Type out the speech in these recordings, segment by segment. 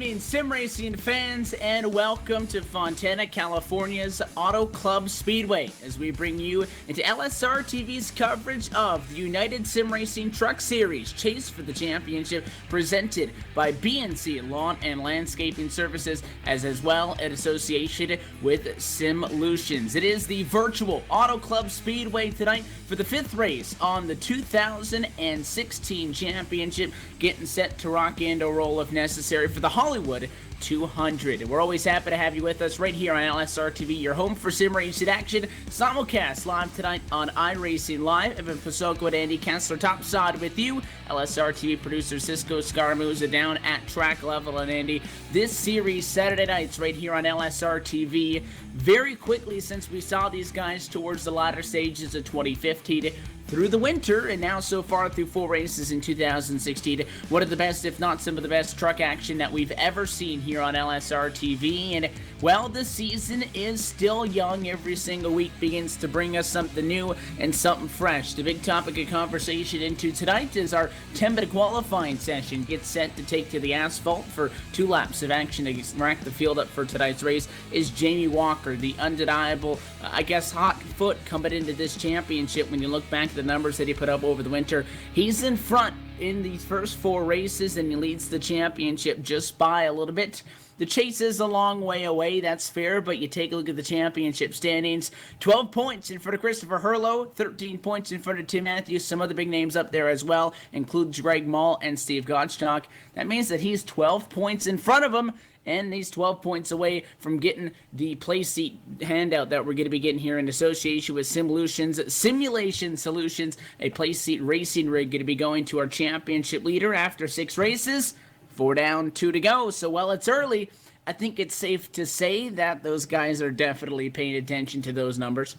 evening, sim racing fans, and welcome to Fontana, California's Auto Club Speedway as we bring you into LSRTV's coverage of the United Sim Racing Truck Series Chase for the Championship, presented by BNC Lawn and Landscaping Services, as well in association with Simlutions. It is the virtual Auto Club Speedway tonight for the fifth race on the 2016 championship, getting set to rock and roll if necessary for the Hollywood 200. And we're always happy to have you with us right here on LSRTV, your home for sim racing action. Simulcast live tonight on iRacing Live. Evan Pasoko and Andy Kessler topside with you. LSRTV producer Cisco Scaramouza down at track level. And Andy, this series Saturday nights right here on LSRTV. Very quickly since we saw these guys towards the latter stages of 2015 through the winter, and now so far through 4 races in 2016. One of the best, if not some of the best, truck action that we've ever seen here on LSRTV. And, well, the season is still young. Every single week begins to bring us something new and something fresh. The big topic of conversation into tonight is our 10-minute qualifying session. Gets set to take to the asphalt for 2 laps of action to rack the field up for tonight's race is Jamie Walker, the undeniable, hot foot coming into this championship. When you look back at the numbers that he put up over the winter, he's in front in these first 4 races, and he leads the championship just by a little bit. The chase is a long way away, that's fair, but you take a look at the championship standings. 12 points in front of Christopher Herlo, 13 points in front of Tim Matthews. Some other big names up there as well, include Greg Mall and Steve Gottschalk. That means that he's 12 points in front of him, and he's 12 points away from getting the play seat handout that we're going to be getting here in association with Simulation Solutions, a play seat racing rig going to be going to our championship leader after 6 races. 4 down, 2 to go. So while it's early, I think it's safe to say that those guys are definitely paying attention to those numbers.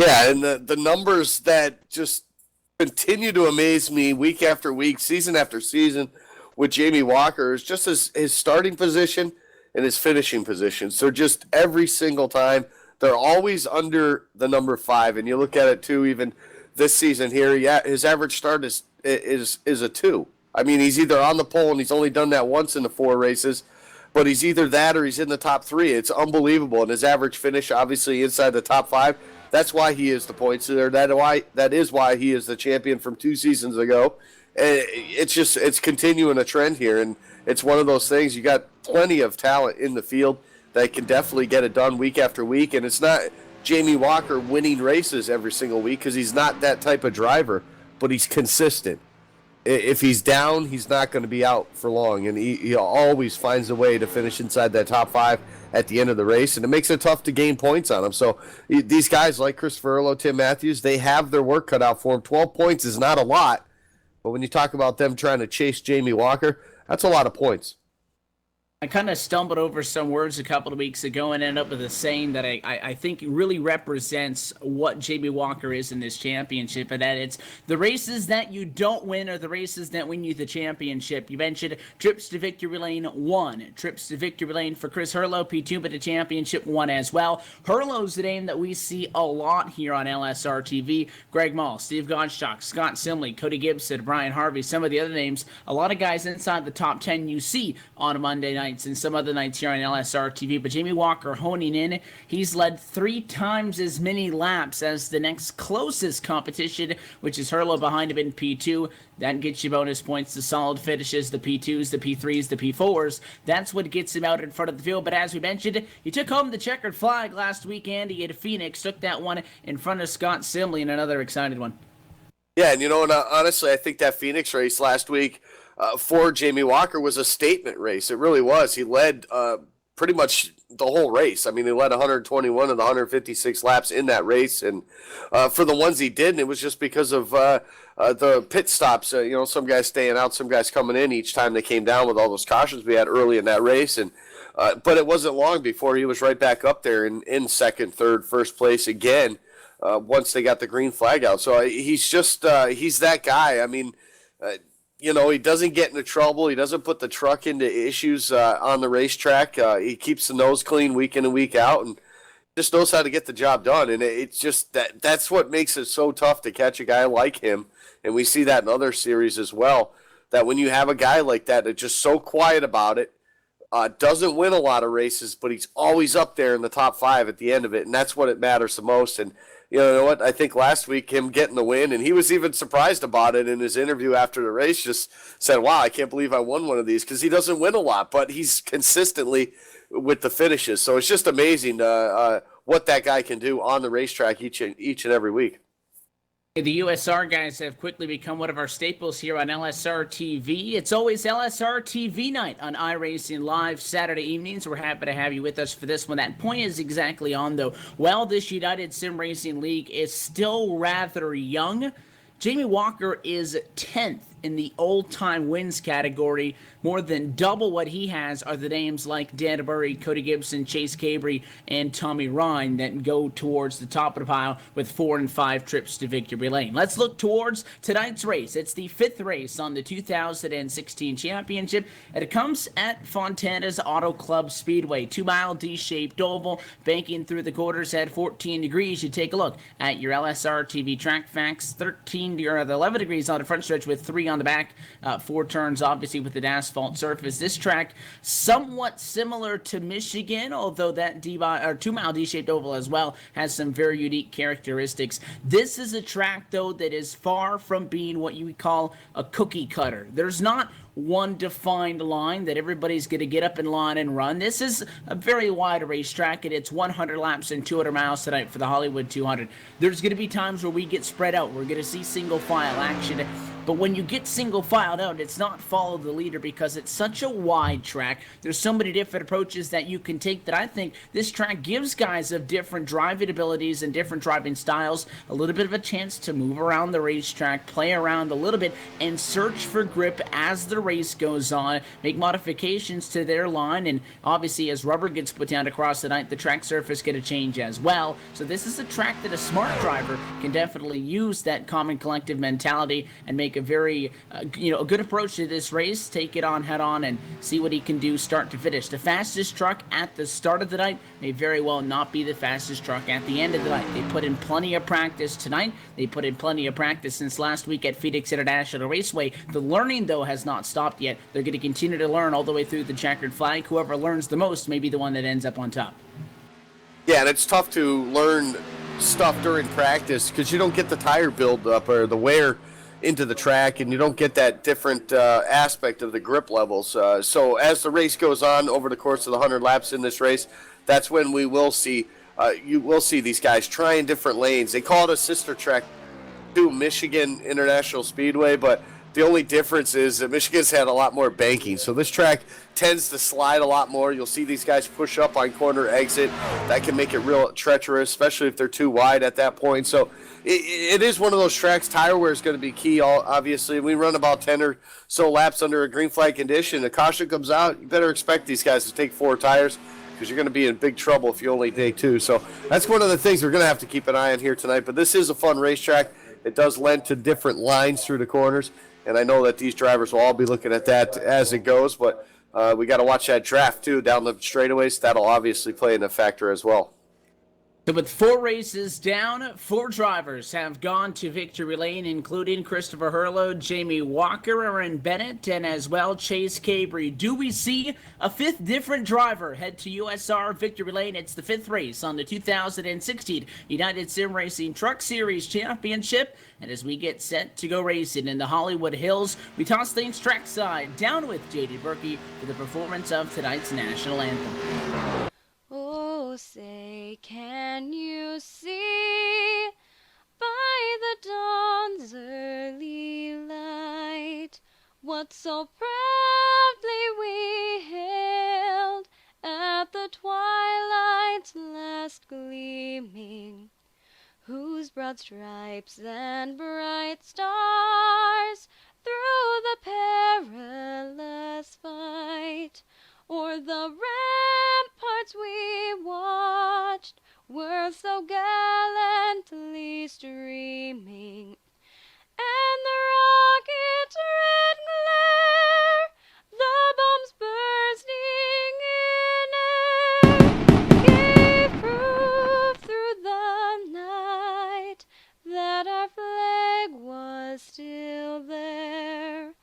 Yeah, and the numbers that just continue to amaze me week after week, season after season with Jamie Walker is just his starting position and his finishing position. So just every single time, they're always under the number 5. And you look at it, too, even this season here, yeah, his average start is a 2. I mean, he's either on the pole, and he's only done that once in the 4 races, but he's either that or he's in the top 3. It's unbelievable. And his average finish, obviously, inside the top 5. That's why he is the points leader. That is why he is the champion from 2 seasons ago. It's continuing a trend here, and it's one of those things. You got plenty of talent in the field that can definitely get it done week after week, and it's not Jamie Walker winning races every single week because he's not that type of driver, but he's consistent. If he's down, he's not going to be out for long, and he always finds a way to finish inside that top 5 at the end of the race, and it makes it tough to gain points on him. So these guys like Christopher Herlo, Tim Matthews, they have their work cut out for them. 12 points is not a lot, but when you talk about them trying to chase Jamie Walker, that's a lot of points. I kind of stumbled over some words a couple of weeks ago and ended up with a saying that I think really represents what Jamie Walker is in this championship, and that it's the races that you don't win are the races that win you the championship. You mentioned trips to victory lane 1, trips to victory lane for Chris Herlo, P2, but the championship 1 as well. Herlo's the name that we see a lot here on LSRTV. Greg Mall, Steve Gottschalk, Scott Simley, Cody Gibson, Brian Harvey, some of the other names, a lot of guys inside the top 10 you see on a Monday night and some other nights here on LSRTV, but Jamie Walker honing in. He's led 3 times as many laps as the next closest competition, which is Herlo behind him in P2. That gets you bonus points, the solid finishes, the P2s, the P3s, the P4s. That's what gets him out in front of the field, but as we mentioned, he took home the checkered flag last week, Andy, at Phoenix, took that one in front of Scott Simley in another excited one. Yeah, and honestly, I think that Phoenix race last week for Jamie Walker was a statement race. It really was. He led pretty much the whole race. I mean, he led 121 of the 156 laps in that race, and for the ones he didn't, it was just because of the pit stops. Some guys staying out, some guys coming in each time they came down with all those cautions we had early in that race, and but it wasn't long before he was right back up there in second, third, first place again once they got the green flag out. So he's just he's that guy. I mean, he doesn't get into trouble. He doesn't put the truck into issues on the racetrack. He keeps the nose clean week in and week out, and just knows how to get the job done. And it's just that's what makes it so tough to catch a guy like him. And we see that in other series as well. that when you have a guy like that that's just so quiet about it, doesn't win a lot of races, but he's always up there in the top 5 at the end of it, and that's what it matters the most. And you know what? I think last week him getting the win, and he was even surprised about it in his interview after the race, just said, wow, I can't believe I won one of these, because he doesn't win a lot, but he's consistently with the finishes. So it's just amazing what that guy can do on the racetrack each and every week. The USR guys have quickly become one of our staples here on LSRTV. It's always LSRTV night on iRacing Live Saturday evenings. We're happy to have you with us for this one. That point is exactly on, though. While this United Sim Racing League is still rather young, Jamie Walker is 10th in the all-time wins category. More than double what he has are the names like Dan Burry, Cody Gibson, Chase Cabry, and Tommy Ryan that go towards the top of the pile with 4 and 5 trips to victory lane. Let's look towards tonight's race. It's the 5th race on the 2016 championship, and it comes at Fontana's Auto Club Speedway. 2-mile D-shaped oval, banking through the quarters at 14 degrees. You take a look at your LSR TV track facts. 11 degrees on the front stretch with 3 on the back. 4 turns, obviously, with an asphalt surface. This track, somewhat similar to Michigan, although that 2-mile D-shaped oval as well has some very unique characteristics. This is a track, though, that is far from being what you would call a cookie cutter. There's not one defined line that everybody's going to get up in line and run. This is a very wide racetrack, and it's 100 laps and 200 miles tonight for the Hollywood 200. There's going to be times where we get spread out. We're going to see single file action. But when you get single filed out, it's not follow the leader because it's such a wide track. There's so many different approaches that you can take that I think this track gives guys of different driving abilities and different driving styles a little bit of a chance to move around the racetrack, play around a little bit, and search for grip as the race goes on, make modifications to their line, and obviously as rubber gets put down across the night, the track surface get a change as well. So this is a track that a smart driver can definitely use that common collective mentality and make a very, a good approach to this race, take it on head on and see what he can do start to finish. The fastest truck at the start of the night may very well not be the fastest truck at the end of the night. They put in plenty of practice tonight. They put in plenty of practice since last week at Phoenix International Raceway. The learning, though, has not stopped yet. They're going to continue to learn all the way through the checkered flag. Whoever learns the most may be the one that ends up on top. Yeah, and it's tough to learn stuff during practice because you don't get the tire buildup or the wear into the track, and you don't get that different aspect of the grip levels. So as the race goes on over the course of the 100 laps in this race, that's when we will see you will see these guys trying different lanes. They call it a sister track to Michigan International Speedway, but the only difference is that Michigan's had a lot more banking. So this track tends to slide a lot more. You'll see these guys push up on corner exit. That can make it real treacherous, especially if they're too wide at that point. So it is one of those tracks. Tire wear is going to be key, obviously. We run about 10 or so laps under a green flag condition. A caution comes out, you better expect these guys to take 4 tires because you're going to be in big trouble if you only take 2. So that's one of the things we're going to have to keep an eye on here tonight. But this is a fun racetrack. It does lend to different lines through the corners. And I know that these drivers will all be looking at that as it goes, but we got to watch that draft, too, down the straightaways. That'll obviously play in a factor as well. So with 4 races down, 4 drivers have gone to victory lane, including Christopher Hurlow, Jamie Walker, Aaron Bennett, and as well Chase Cabry. Do we see a 5th different driver head to USR victory lane? It's the 5th race on the 2016 United Sim Racing Truck Series Championship. And as we get set to go racing in the Hollywood Hills, we toss things trackside down with J.D. Berkey for the performance of tonight's national anthem. Oh, say, can you see by the dawn's early light what so proudly we hailed at the twilight's last gleaming, whose broad stripes and bright stars through the perilous fight o'er the ramparts we watched were so gallantly streaming, and the rocket's red glare, the bombs bursting in air, gave proof through the night that our flag was still there.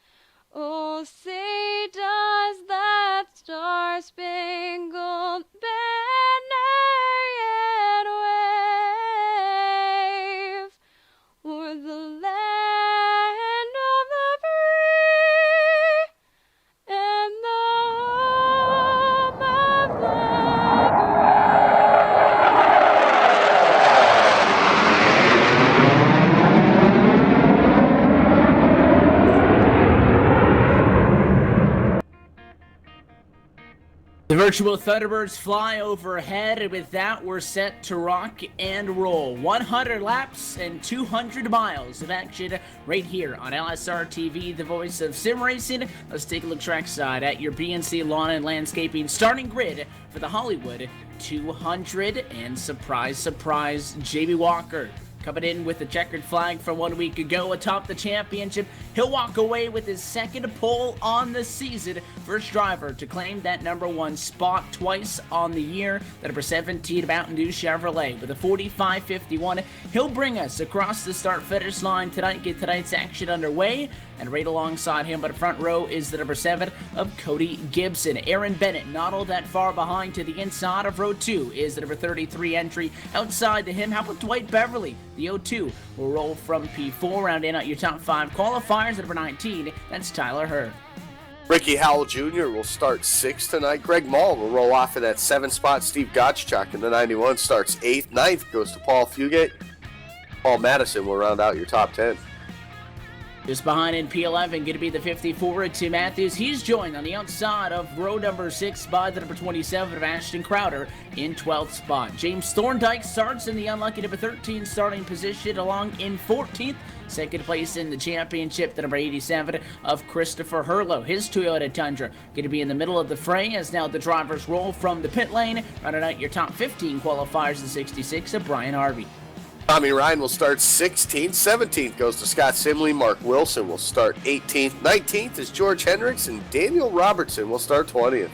Virtual Thunderbirds fly overhead, and with that, we're set to rock and roll. 100 laps and 200 miles of action right here on LSRTV, the voice of sim racing. Let's take a look trackside at your BNC Lawn and Landscaping starting grid for the Hollywood 200. And surprise, surprise, Jamie Walker coming in with the checkered flag from 1 week ago atop the championship. He'll walk away with his second pole on the season. First driver to claim that #1 spot twice on the year. The number 17 Mountain Dew Chevrolet with a 45.51. He'll bring us across the start-finish line tonight, get tonight's action underway. And right alongside him, but front row, is the number 7 of Cody Gibson. Aaron Bennett not all that far behind. To the inside of row 2 is the number 33 entry. Outside to him, how about Dwight Beverly? The 02 will roll from P4. Rounding out your top 5 qualifiers at number 19. That's Tyler Hurd. Ricky Howell Jr. will start 6th tonight. Greg Mall will roll off of that 7th spot. Steve Gottschalk in the 91 starts 8th. 9th goes to Paul Fugate. Paul Madison will round out your top 10. Just behind in P11, going to be the 54, Tim Matthews. He's joined on the outside of row number 6 by the number 27 of Ashton Crowder in 12th spot. James Thorndike starts in the unlucky number 13 starting position, along in 14th. Second place in the championship, the number 87 of Christopher Hurlow. His Toyota Tundra going to be in the middle of the fray as now the drivers roll from the pit lane. Rounding out your top 15 qualifiers, the 66 of Brian Harvey. Tommy Ryan will start 16th. 17th goes to Scott Simley. Mark Wilson will start 18th. 19th is George Hendricks, and Daniel Robertson will start 20th.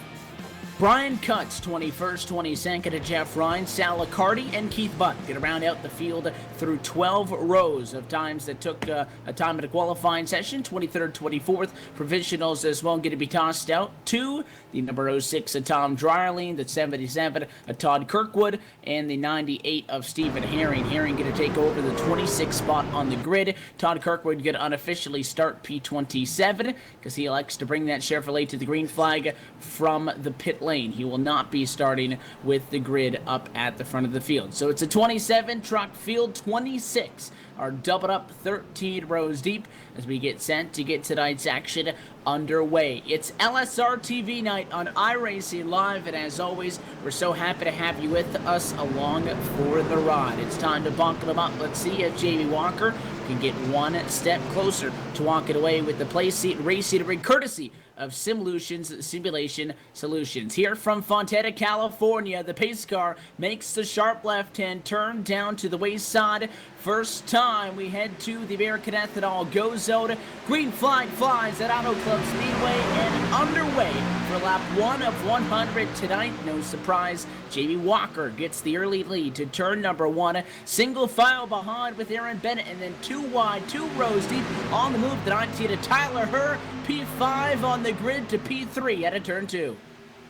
Brian Cutts, 21st, 22nd to Jeff Ryan, Sal Accardi, and Keith Butt going to round out the field through 12 rows of times that took a time at a qualifying session. 23rd, 24th, provisionals as well going to be tossed out to the number 06 of Tom Dryerling, the 77 of Todd Kirkwood, and the 98 of Stephen Herring. Herring going to take over the 26th spot on the grid. Todd Kirkwood going to unofficially start P27 because he likes to bring that Chevrolet to the green flag from the pit lane. He will not be starting with the grid up at the front of the field. So it's a 27 truck field. 26 are doubled up 13 rows deep as we get set to get tonight's action underway. It's LSRTV night on iRacing Live, and as always, we're so happy to have you with us along for the ride. It's time to buckle them up. Let's see if Jamie Walker can get one step closer to walking away with the play seat racing rig courtesy of Simlutions Simulation Solutions. Here from Fontana, California, the pace car makes the sharp left-hand turn down to the wayside. First time we head to the American Ethanol Go Zone. Green flag flies at Auto Club Speedway and underway for lap 1 of 100 tonight. No surprise, Jamie Walker gets the early lead to turn number 1. Single file behind with Aaron Bennett, and then 2 wide, 2 rows deep on the move. The 19 to Tyler Hurd, P5 on the grid to P3 at a turn 2.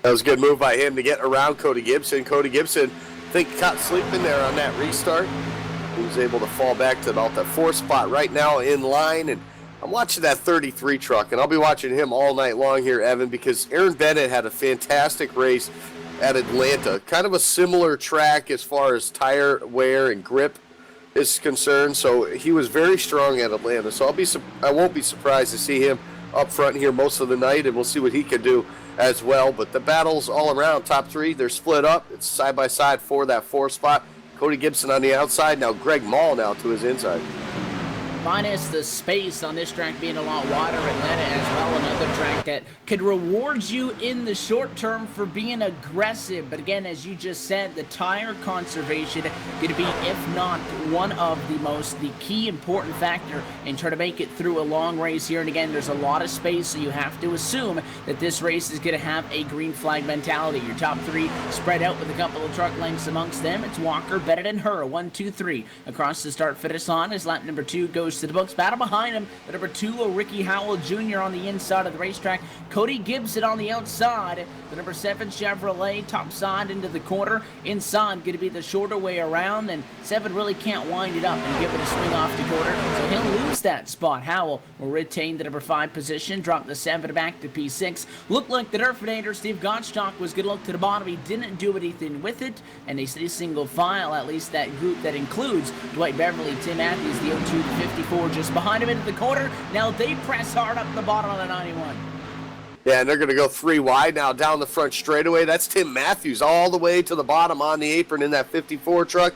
That was a good move by him to get around Cody Gibson. Cody Gibson, I think, caught sleeping there on that restart. He was able to fall back to about that 4th spot right now in line. And I'm watching that 33 truck, and I'll be watching him all night long here, Evan, because Aaron Bennett had a fantastic race at Atlanta. Kind of a similar track as far as tire wear and grip is concerned. So he was very strong at Atlanta. So I won't be surprised to see him up front here most of the night, and we'll see what he can do as well. But the battles all around, top 3, they're split up. It's side by side for that 4th spot. Cody Gibson on the outside. Now Greg Mall now to his inside. Minus the space on this track being a lot wider, Atlanta as well, another track that could reward you in the short term for being aggressive. But again, as you just said, the tire conservation going to be, if not one of the key important factor in trying to make it through a long race here. And again, there's a lot of space, so you have to assume that this race is going to have a green flag mentality. Your top 3 spread out with a couple of truck lengths amongst them. It's Walker, Bennett, and Hurd. 1, 2, 3 across the start-finish line as lap number 2 goes to the books. Battle behind him, the number 2, Ricky Howell Jr. on the inside of the racetrack. Cody Gibson on the outside. The number 7 Chevrolet top side into the corner. Inside going to be the shorter way around, and 7 really can't wind it up and give it a swing off the quarter, so he'll lose that spot. Howell will retain the number 5 position, drop the 7 back to P6. Looked like the Nerfinator Steve Gottschalk was going to look to the bottom. He didn't do anything with it, and they stay single file, at least that group that includes Dwight Beverly, Tim Matthews, the 02 to 54 just behind him into the corner. Now they press hard up the bottom of the 91. Yeah, and they're going to go 3 wide now down the front straightaway. That's Tim Matthews all the way to the bottom on the apron in that 54 truck.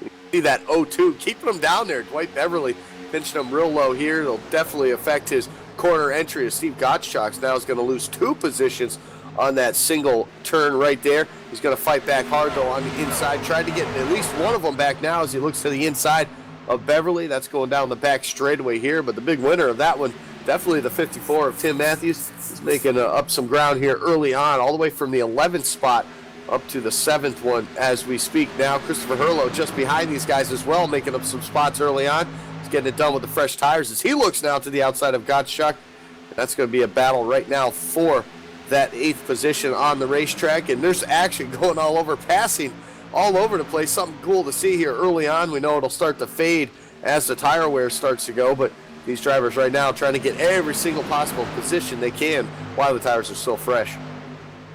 You see that 0-2, keeping them down there. Dwight Beverly pinching them real low here. It'll definitely affect his corner entry as Steve Gottschalk now is going to lose 2 positions on that single turn right there. He's going to fight back hard, though, on the inside. Trying to get at least one of them back now as he looks to the inside of Beverly. That's going down the back straightaway here, but the big winner of that one, definitely the 54 of Tim Matthews. He's making up some ground here early on, all the way from the 11th spot up to the 7th one as we speak now. Christopher Herlo just behind these guys as well, making up some spots early on. He's getting it done with the fresh tires as he looks now to the outside of Gottschalk. That's going to be a battle right now for that 8th position on the racetrack, and there's action going all over, passing all over the place. Something cool to see here early on. We know it'll start to fade as the tire wear starts to go, but these drivers right now trying to get every single possible position they can while the tires are still fresh.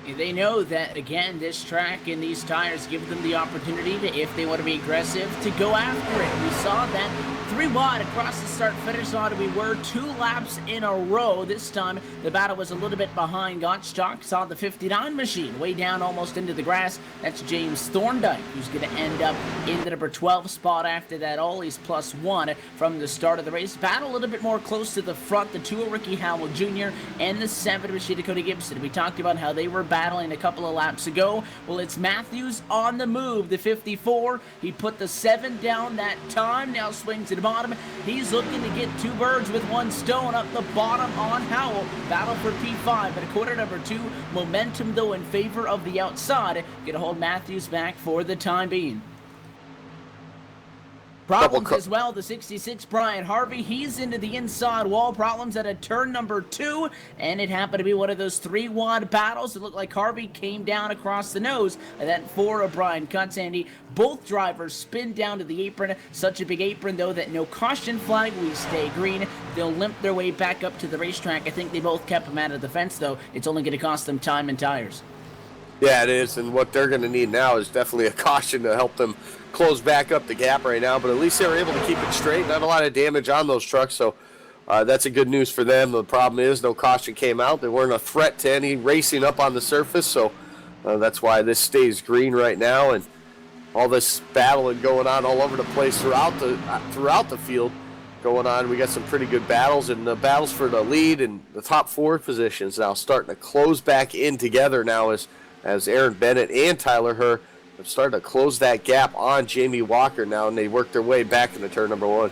They know that, again, this track and these tires give them the opportunity to, if they want to be aggressive, to go after it. We saw that 3 wide across the start-finish line. We were 2 laps in a row. This time, the battle was a little bit behind. Gottschalk saw the 59 machine way down almost into the grass. That's James Thorndike, who's going to end up in the number 12 spot after that. Ollie's +1 from the start of the race. Battle a little bit more close to the front. The 2 of Ricky Howell Jr. and the 7 machine Dakota Gibson. We talked about how they were battling a couple of laps ago. Well, it's Matthews on the move, the 54. He put the 7 down that time, now swings to the bottom. He's looking to get 2 birds with 1 stone up the bottom on Howell. Battle for P5, but a quarter number 2. Momentum, though, in favor of the outside. Gonna hold Matthews back for the time being. Problems as well, the 66, Brian Harvey, he's into the inside wall. Problems at a turn number 2, and it happened to be one of those 3 wide battles. It looked like Harvey came down across the nose of that 4 of Brian Cutsandy. Both drivers spin down to the apron. Such a big apron, though, that no caution flag. We stay green. They'll limp their way back up to the racetrack. I think they both kept them out of the fence, though. It's only going to cost them time and tires. Yeah, it is, and what they're going to need now is definitely a caution to help them close back up the gap right now, but at least they were able to keep it straight. Not a lot of damage on those trucks, so that's a good news for them. The problem is no caution came out. They weren't a threat to any racing up on the surface, so that's why this stays green right now, and all this battling going on all over the place throughout the field going on. We got some pretty good battles, and the battles for the lead and the top 4 positions now starting to close back in together now as Aaron Bennett and Tyler Herr have started to close that gap on Jamie Walker now, and they work their way back into turn number 1.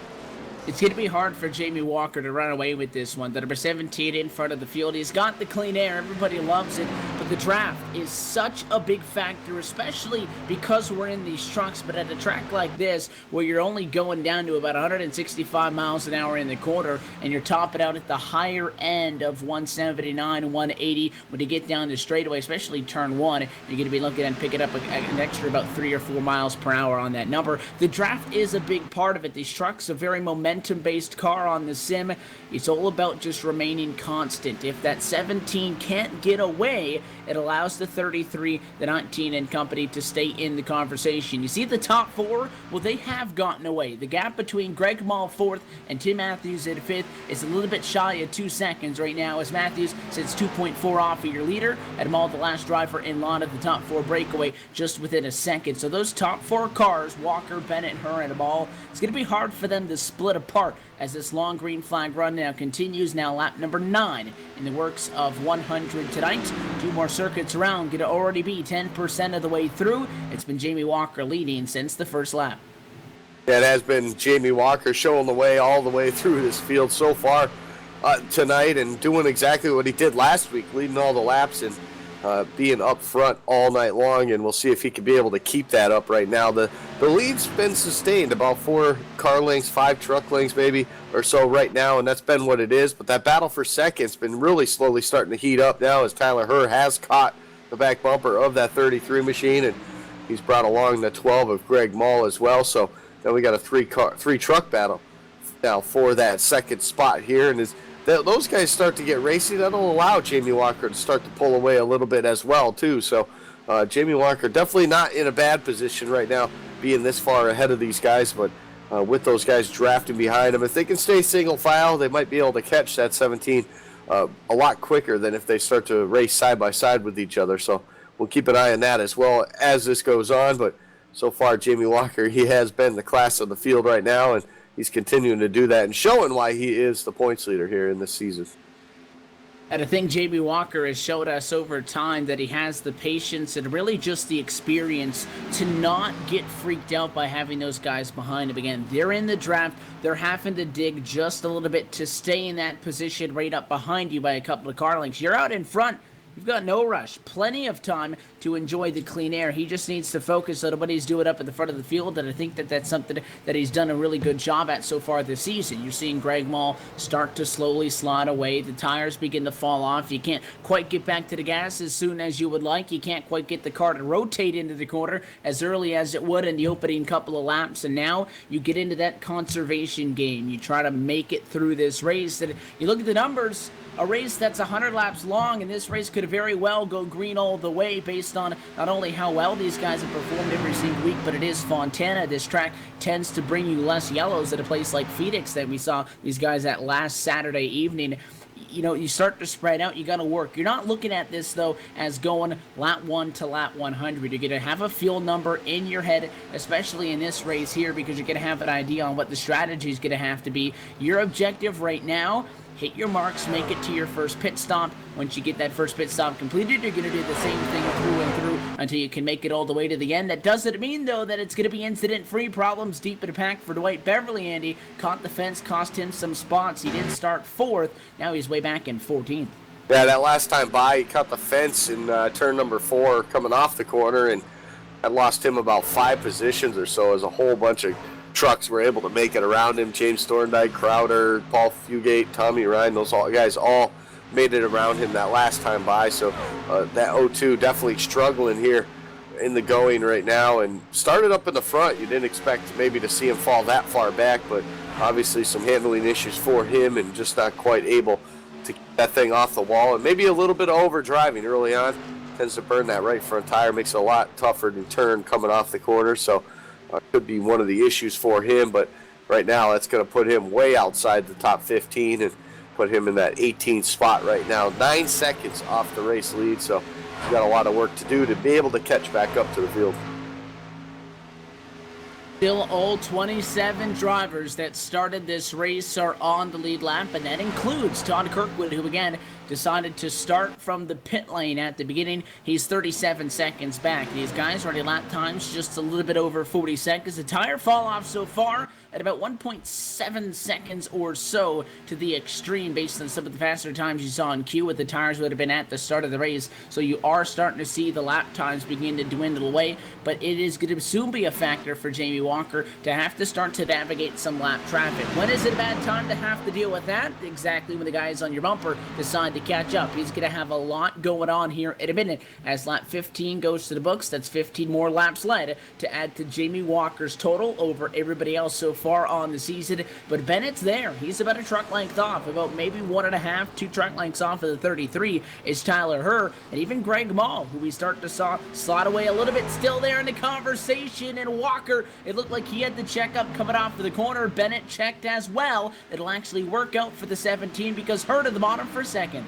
It's going to be hard for Jamie Walker to run away with this one. The number 17 in front of the field. He's got the clean air. Everybody loves it. But the draft is such a big factor, especially because we're in these trucks. But at a track like this, where you're only going down to about 165 miles an hour in the quarter, and you're topping out at the higher end of 179, 180, when you get down the straightaway, especially turn 1, you're going to be looking at picking up an extra about 3 or 4 miles per hour on that number. The draft is a big part of it. These trucks are very momentum-based car on the sim. It's all about just remaining constant. If that 17 can't get away, it allows the 33, the 19, and company to stay in the conversation. You see the top 4? Well, they have gotten away. The gap between Greg Mall 4th and Tim Matthews at 5th is a little bit shy of 2 seconds right now, as Matthews sits 2.4 off of your leader. At Mall, the last driver in line of the top 4 breakaway, just within a second. So those top 4 cars, Walker, Bennett, Herr, and Mall, it's going to be hard for them to split apart as this long green flag run now continues. Now lap number 9 in the works of 100 tonight. 2 more circuits around, going to already be 10% of the way through. It's been Jamie Walker leading since the first lap. That has been Jamie Walker showing the way all the way through this field so far tonight, and doing exactly what he did last week, leading all the laps and being up front all night long, and we'll see if he can be able to keep that up right now. The lead's been sustained about 4 car lengths, 5 truck lengths maybe or so right now, and that's been what it is. But that battle for second's been really slowly starting to heat up now as Tyler Herr has caught the back bumper of that 33 machine, and he's brought along the 12 of Greg Mall as well. So then we got a 3 truck battle now for that second spot here, and those guys start to get racy, that'll allow Jamie Walker to start to pull away a little bit as well, too. So Jamie Walker definitely not in a bad position right now, being this far ahead of these guys, but with those guys drafting behind him, if they can stay single file, they might be able to catch that 17 a lot quicker than if they start to race side by side with each other. So we'll keep an eye on that as well as this goes on. But so far, Jamie Walker, he has been the class of the field right now, and he's continuing to do that and showing why he is the points leader here in this season. And I think Jamie Walker has showed us over time that he has the patience and really just the experience to not get freaked out by having those guys behind him. Again, they're in the draft. They're having to dig just a little bit to stay in that position right up behind you by a couple of car lengths. You're out in front. You've got no rush. Plenty of time to enjoy the clean air. He just needs to focus on what he's doing up at the front of the field, and I think that that's something that he's done a really good job at so far this season. You're seeing Greg Mall start to slowly slide away. The tires begin to fall off. You can't quite get back to the gas as soon as you would like. You can't quite get the car to rotate into the corner as early as it would in the opening couple of laps, and now you get into that conservation game. You try to make it through this race, and you look at the numbers. A race that's 100 laps long, and this race could very well go green all the way based on not only how well these guys have performed every single week, but it is Fontana. This track tends to bring you less yellows at a place like Phoenix that we saw these guys at last Saturday evening. You know, you start to spread out, you got to work. You're not looking at this, though, as going lap 1 to lap 100. You're going to have a field number in your head, especially in this race here, because you're going to have an idea on what the strategy is going to have to be. Your objective right now, hit your marks, make it to your first pit stop. Once you get that first pit stop completed, you're going to do the same thing through and through until you can make it all the way to the end. That doesn't mean, though, that it's going to be incident-free. Problems deep in the pack for Dwight Beverly, Andy. Caught the fence, cost him some spots. He did start 4th. Now he's way back in 14th. Yeah, that last time by, he caught the fence in turn number 4 coming off the corner, and I lost him about 5 positions or so as a whole bunch of trucks were able to make it around him. James Thorndike, Crowder, Paul Fugate, Tommy Ryan, those guys all made it around him that last time by. So that 0-2 definitely struggling here in the going right now, and started up in the front. You didn't expect maybe to see him fall that far back, but obviously some handling issues for him and just not quite able to get that thing off the wall, and maybe a little bit of over driving early on. Tends to burn that right front tire, makes it a lot tougher to turn coming off the corner. So could be one of the issues for him, but right now that's going to put him way outside the top 15 and put him in that 18th spot right now. 9 seconds off the race lead, so he's got a lot of work to do to be able to catch back up to the field. Still all 27 drivers that started this race are on the lead lap, and that includes Todd Kirkwood, who again decided to start from the pit lane at the beginning. He's 37 seconds back. These guys are already lap times just a little bit over 40 seconds. The tire fall off so far at about 1.7 seconds or so to the extreme based on some of the faster times you saw in Q with the tires would have been at the start of the race. So you are starting to see the lap times begin to dwindle away, but it is going to soon be a factor for Jamie Walker to have to start to navigate some lap traffic. When is it a bad time to have to deal with that? Exactly when the guys on your bumper decide to catch up. He's going to have a lot going on here in a minute. As lap 15 goes to the books, that's 15 more laps led to add to Jamie Walker's total over everybody else so far on the season. But Bennett's there. He's about a truck length off, about maybe 1.5, 2 truck lengths off of the 33 is Tyler Herr, and even Greg Mall, who we start to slot away a little bit, still there in the conversation. And Walker, it looked like he had the checkup coming off of the corner. Bennett checked as well. It'll actually work out for the 17 because Herr to the bottom for second.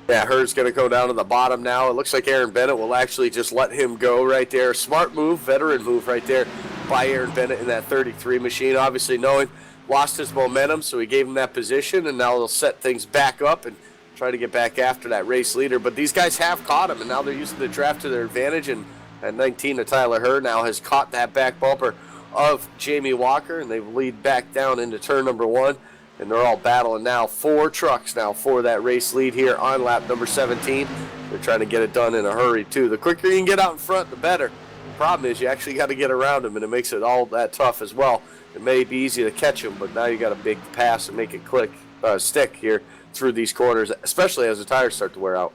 Yeah, Herr's going to go down to the bottom now. It looks like Aaron Bennett will actually just let him go right there. Smart move, veteran move right there by Aaron Bennett in that 33 machine. Obviously knowing lost his momentum, so he gave him that position, and now they'll set things back up and try to get back after that race leader. But these guys have caught him, and now they're using the draft to their advantage, and at 19, Tyler Herr now has caught that back bumper of Jamie Walker, and they lead back down into turn number 1. And they're all battling now. 4 trucks now for that race lead here on lap number 17. They're trying to get it done in a hurry, too. The quicker you can get out in front, the better. The problem is you actually got to get around them, and it makes it all that tough as well. It may be easy to catch them, but now you got a big pass and make it stick here through these corners, especially as the tires start to wear out.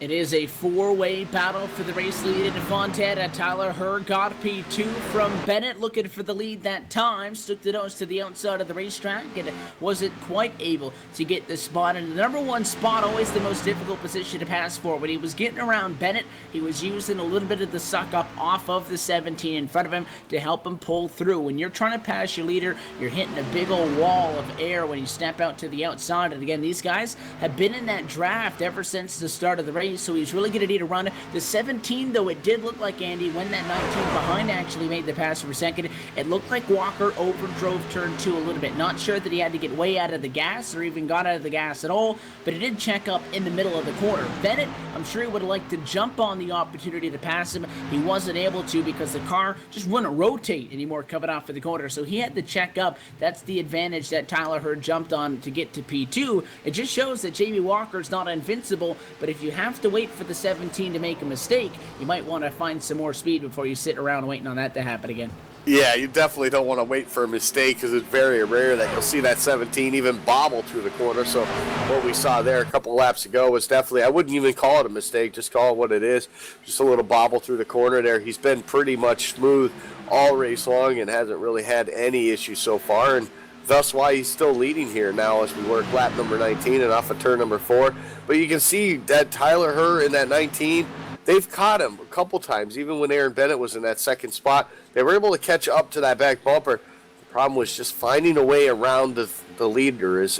It is a four-way battle for the race lead into Fontana. Tyler Herr got P2 from Bennett, looking for the lead that time. Stuck the nose to the outside of the racetrack and wasn't quite able to get the spot. And the number one spot, always the most difficult position to pass for. When he was getting around Bennett, he was using a little bit of the suck up off of the 17 in front of him to help him pull through. When you're trying to pass your leader, you're hitting a big old wall of air when you step out to the outside. And again, these guys have been in that draft ever since the start of the race. So he's really going to need a run. The 17, though, it did look like, Andy, when that 19 behind actually made the pass for second, it looked like Walker overdrove turn 2 a little bit. Not sure that he had to get way out of the gas or even got out of the gas at all, but he did check up in the middle of the corner. Bennett, I'm sure he would have liked to jump on the opportunity to pass him. He wasn't able to because the car just wouldn't rotate anymore coming off of the corner, so he had to check up. That's the advantage that Tyler Herr jumped on to get to P2. It just shows that Jamie Walker's not invincible, but if you have to wait for the 17 to make a mistake, you might want to find some more speed before you sit around waiting on that to happen again. Yeah, you definitely don't want to wait for a mistake because it's very rare that you'll see that 17 even bobble through the corner. So what we saw there a couple laps ago was definitely, I wouldn't even call it a mistake, just call it what it is. Just a little bobble through the corner there. He's been pretty much smooth all race long and hasn't really had any issues so far, and thus why he's still leading here now as we work lap number 19 and off of turn number 4. But you can see that Tyler Herr in that 19, they've caught him a couple times. Even when Aaron Bennett was in that second spot, they were able to catch up to that back bumper. The problem was just finding a way around the leader is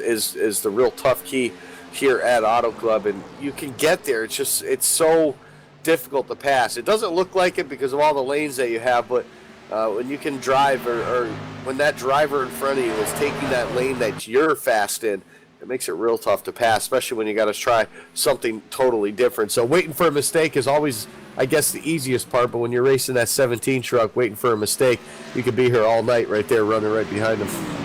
the real tough key here at Auto Club. And you can get there. It's so difficult to pass. It doesn't look like it because of all the lanes that you have, but when you can drive or when that driver in front of you is taking that lane that you're fast in, it makes it real tough to pass, especially when you got to try something totally different. So waiting for a mistake is always, I guess, the easiest part, but when you're racing that 17 truck waiting for a mistake, you could be here all night right there running right behind them.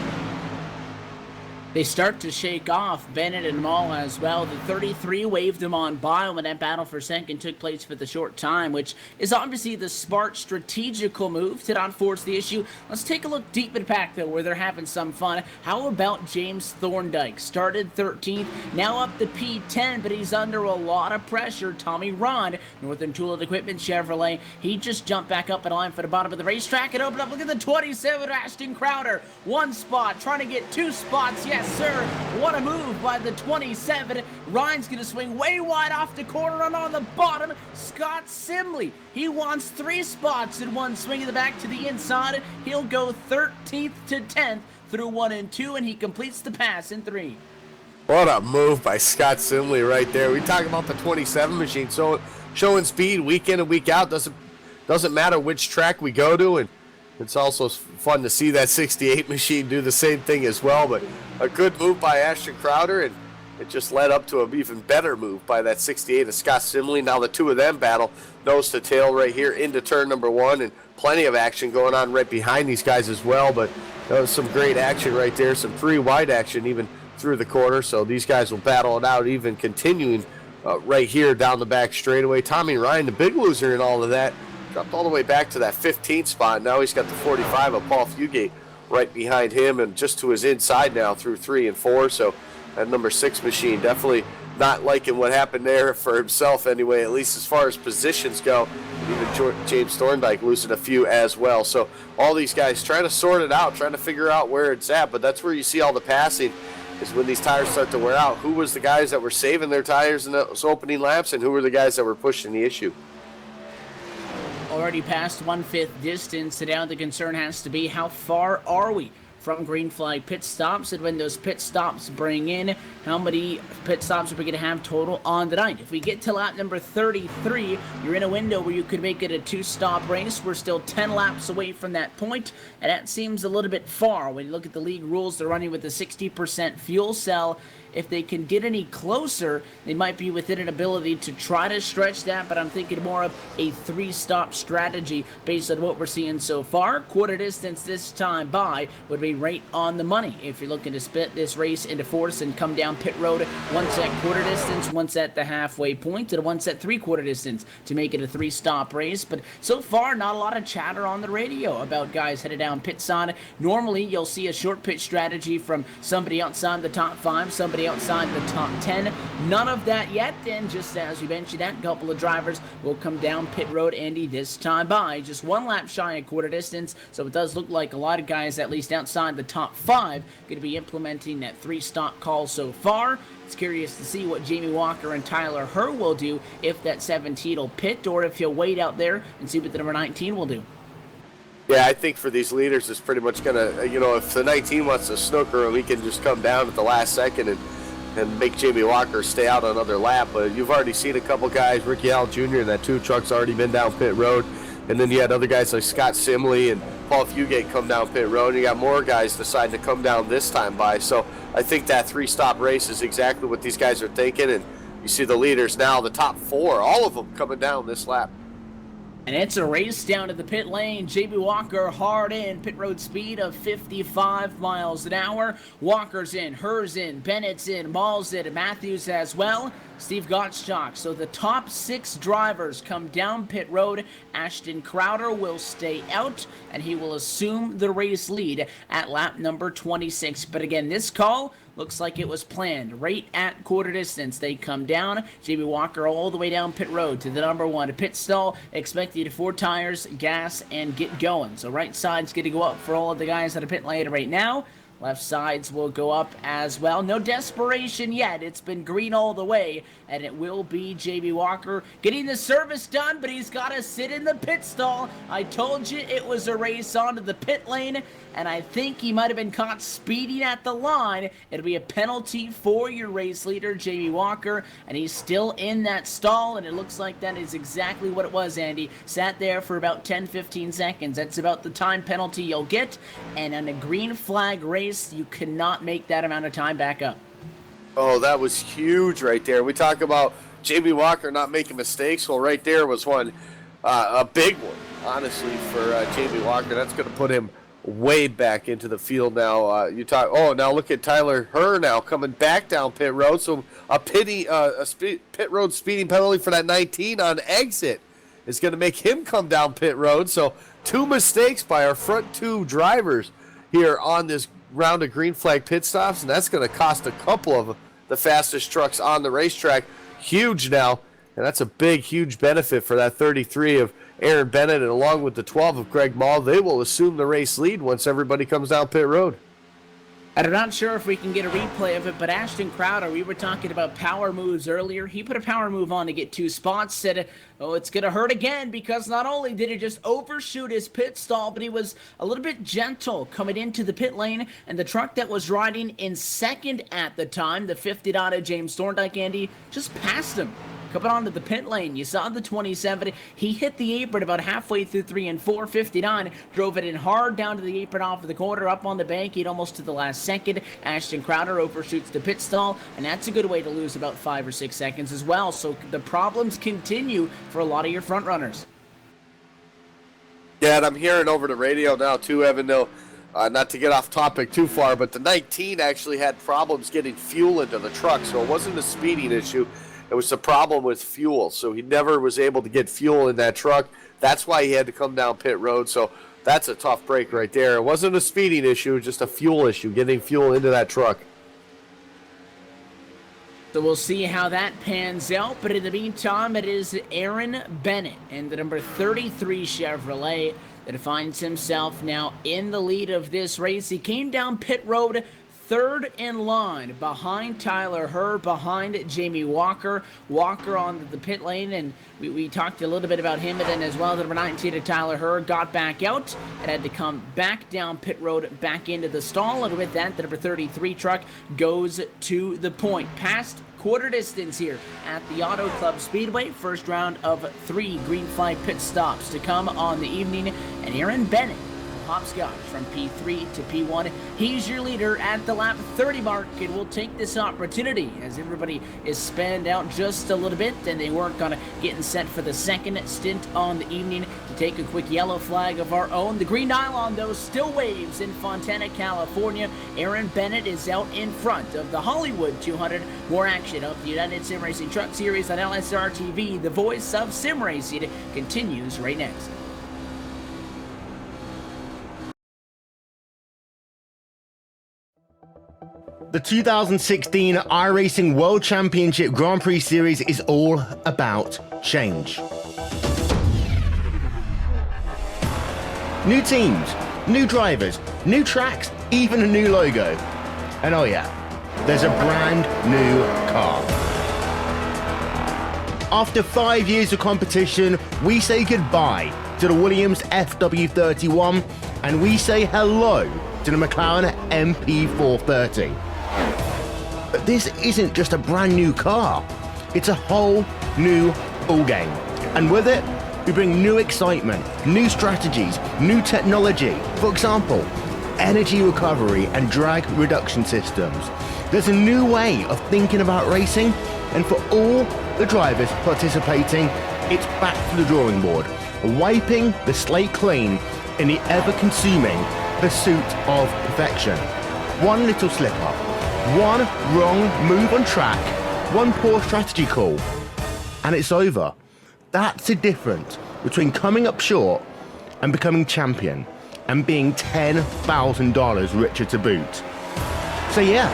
They start to shake off Bennett and Maul as well. The 33 waved him on by when that battle for second took place for the short time, which is obviously the smart strategical move to not force the issue. Let's take a look deep in pack, though, where they're having some fun. How about James Thorndike? Started 13th, now up to P10, but he's under a lot of pressure. Tommy Rod, Northern Tool and Equipment Chevrolet, he just jumped back up in line for the bottom of the racetrack and opened up. Look at the 27, Ashton Crowder. One spot, trying to get 2 spots. Yes, sir. What a move by the 27. Ryan's going to swing way wide off the corner, and on the bottom, Scott Simley. He wants 3 spots in one swing in the back to the inside. He'll go 13th to 10th through 1 and 2, and he completes the pass in 3. What a move by Scott Simley right there. We talk about the 27 machine, so showing speed week in and week out. Doesn't matter which track we go to, and it's also fun to see that 68 machine do the same thing as well. But a good move by Ashton Crowder, and it just led up to an even better move by that 68 of Scott Simley. Now the two of them battle nose to tail right here into turn number 1, and plenty of action going on right behind these guys as well. But that was some great action right there, some 3-wide action even through the corner. So these guys will battle it out, even continuing right here down the back straightaway. Tommy Ryan, the big loser in all of that, dropped all the way back to that 15th spot. Now he's got the 45 of Paul Fugate right behind him and just to his inside now through 3 and 4. So that number 6 machine definitely not liking what happened there for himself anyway, at least as far as positions go. Even James Thorndike losing a few as well. So all these guys trying to sort it out, trying to figure out where it's at. But that's where you see all the passing, is when these tires start to wear out. Who was the guys that were saving their tires in those opening laps, and who were the guys that were pushing the issue? Already past 1/5 distance, so now the concern has to be how far are we from green flag pit stops, and when those pit stops bring in, how many pit stops are we going to have total on the night? If we get to lap number 33, you're in a window where you could make it a 2-stop race. We're still 10 laps away from that point, and that seems a little bit far. When you look at the league rules, they're running with a 60% fuel cell. If they can get any closer, they might be within an ability to try to stretch that, but I'm thinking more of a 3-stop strategy based on what we're seeing so far. Quarter distance this time by would be right on the money. If you're looking to split this race into fourths and come down pit road, once at quarter distance, once at the halfway point, and once at 3/4 distance to make it a 3-stop race. But so far, not a lot of chatter on the radio about guys headed down pit side. Normally, you'll see a short pit strategy from somebody outside the top 5, somebody somebody outside the top 10. None of that yet, and just as we mentioned, that couple of drivers will come down pit road, Andy, this time by just 1 lap shy of quarter distance, so it does look like a lot of guys, at least outside the top 5, going to be implementing that 3-stop call so far. It's curious to see what Jamie Walker and Tyler Herr will do, if that 17 will pit, or if he'll wait out there and see what the number 19 will do. Yeah, I think for these leaders, it's pretty much going to, if the 19 wants to snooker, we can just come down at the last second and make Jamie Walker stay out another lap. But you've already seen a couple guys, Ricky Howell Jr. and that 2 truck's already been down pit road. And then you had other guys like Scott Simley and Paul Fugate come down pit road. And you got more guys decide to come down this time by. So I think that 3-stop race is exactly what these guys are thinking. And you see the leaders now, the top 4, all of them coming down this lap. And it's a race down to the pit lane. Jamie Walker hard in, pit road speed of 55 miles an hour. Walker's in, Herr's in, Bennett's in, Mall's in, Matthews as well. Steve Gottschalk. So the top 6 drivers come down pit road. Ashton Crowder will stay out, and he will assume the race lead at lap number 26. But again, this call looks like it was planned. Right at quarter distance, they come down. Jamie Walker all the way down pit road to the number 1 pit stall, expecting to 4 tires, gas, and get going. So right side's going to go up for all of the guys at a pit lane right now. Left sides will go up as well. No desperation yet. It's been green all the way, and it will be Jamie Walker getting the service done, but he's got to sit in the pit stall. I told you it was a race onto the pit lane, and I think he might have been caught speeding at the line. It'll be a penalty for your race leader, Jamie Walker, and he's still in that stall, and it looks like that is exactly what it was, Andy. Sat there for about 10-15 seconds. That's about the time penalty you'll get, and on a green flag race, you cannot make that amount of time back up. Oh, that was huge right there. We talk about Jamie Walker not making mistakes. Well, right there was one, a big one, honestly, for Jamie Walker. That's going to put him way back into the field now. Now look at Tyler Herr now coming back down pit road. So a pit road speeding penalty for that 19 on exit is going to make him come down pit road. So 2 mistakes by our front 2 drivers here on this round of green flag pit stops, and that's going to cost a couple of the fastest trucks on the racetrack. Huge now, and that's a big, huge benefit for that 33 of Aaron Bennett, and along with the 12 of Greg Mall, they will assume the race lead once everybody comes down pit road. And I'm not sure if we can get a replay of it, but Ashton Crowder, we were talking about power moves earlier. He put a power move on to get 2 spots, said, oh, it's going to hurt again, because not only did he just overshoot his pit stall, but he was a little bit gentle coming into the pit lane, and the truck that was riding in second at the time, the 50 Dada James Thorndike, Andy, just passed him. Coming onto the pit lane, you saw the 27. He hit the apron about halfway through 3 and 4. 59 drove it in hard down to the apron off of the corner, up on the bank, almost to the last second. Ashton Crowder overshoots the pit stall, and that's a good way to lose about 5 or 6 seconds as well. So the problems continue for a lot of your front runners. Yeah, and I'm hearing over the radio now too, Evan, though, not to get off topic too far, but the 19 actually had problems getting fuel into the truck, so it wasn't a speeding issue. It was a problem with fuel, so he never was able to get fuel in that truck. That's why he had to come down pit road, so that's a tough break right there. It wasn't a speeding issue, just a fuel issue, getting fuel into that truck. So we'll see how that pans out, but in the meantime, it is Aaron Bennett and the number 33 Chevrolet that finds himself now in the lead of this race. He came down pit road 3rd in line behind Tyler Herr, behind Jamie Walker. Walker on the pit lane, and we talked a little bit about him, and then as well, the number 19 of Tyler Herr got back out and had to come back down pit road, back into the stall, and with that, the number 33 truck goes to the point. Past quarter distance here at the Auto Club Speedway. First round of 3 green flag pit stops to come on the evening, and Aaron Bennett hopscotch from P3 to P1. He's your leader at the lap 30 mark, and we'll take this opportunity as everybody is spanned out just a little bit, and they work on getting set for the second stint on the evening to take a quick yellow flag of our own. The green nylon, though, still waves in Fontana, California. Aaron Bennett is out in front of the Hollywood 200. More action of the United Sim Racing Truck Series on LSRTV. The voice of sim racing continues right next. The 2016 iRacing World Championship Grand Prix Series is all about change. New teams, new drivers, new tracks, even a new logo. And oh yeah, there's a brand new car. After 5 years of competition, we say goodbye to the Williams FW31 and we say hello to the McLaren MP430. But this isn't just a brand new car, it's a whole new ballgame. And with it, we bring new excitement, new strategies, new technology. For example, energy recovery and drag reduction systems. There's a new way of thinking about racing, and for all the drivers participating, it's back to the drawing board, wiping the slate clean in the ever-consuming pursuit of perfection. One little slip-up, one wrong move on track, one poor strategy call, and it's over. That's the difference between coming up short and becoming champion, and being $10,000 richer to boot. So yeah,